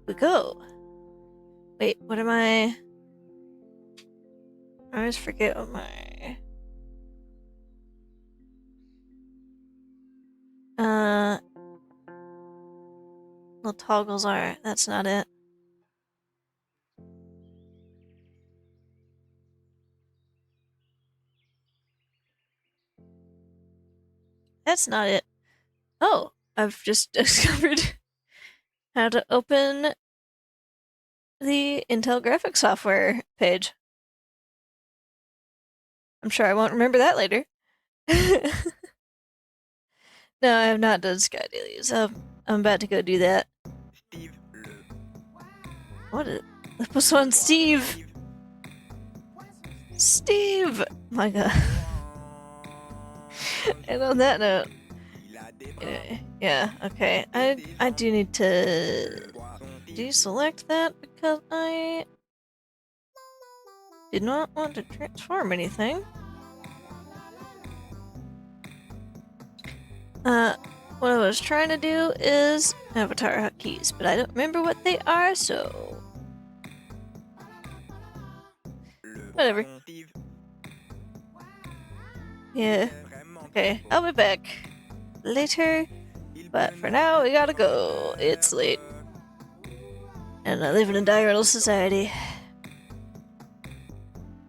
we go. Wait, what am I always forget what my little toggles are. That's not it. That's not it. Oh, I've just discovered how to open the Intel graphics software page. I'm sure I won't remember that later. No, I have not done Sky Dailies. I'm about to go do that. What is that was on Steve? Steve! My god. And on that note, yeah, okay. I do need to deselect that because I did not want to transform anything. What I was trying to do is avatar hotkeys, but I don't remember what they are, so whatever. Yeah. Okay, I'll be back later, but for now we gotta go. It's late. And I live in a diurnal society.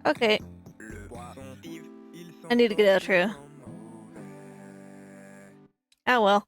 Okay. I need to get outro. Ah well.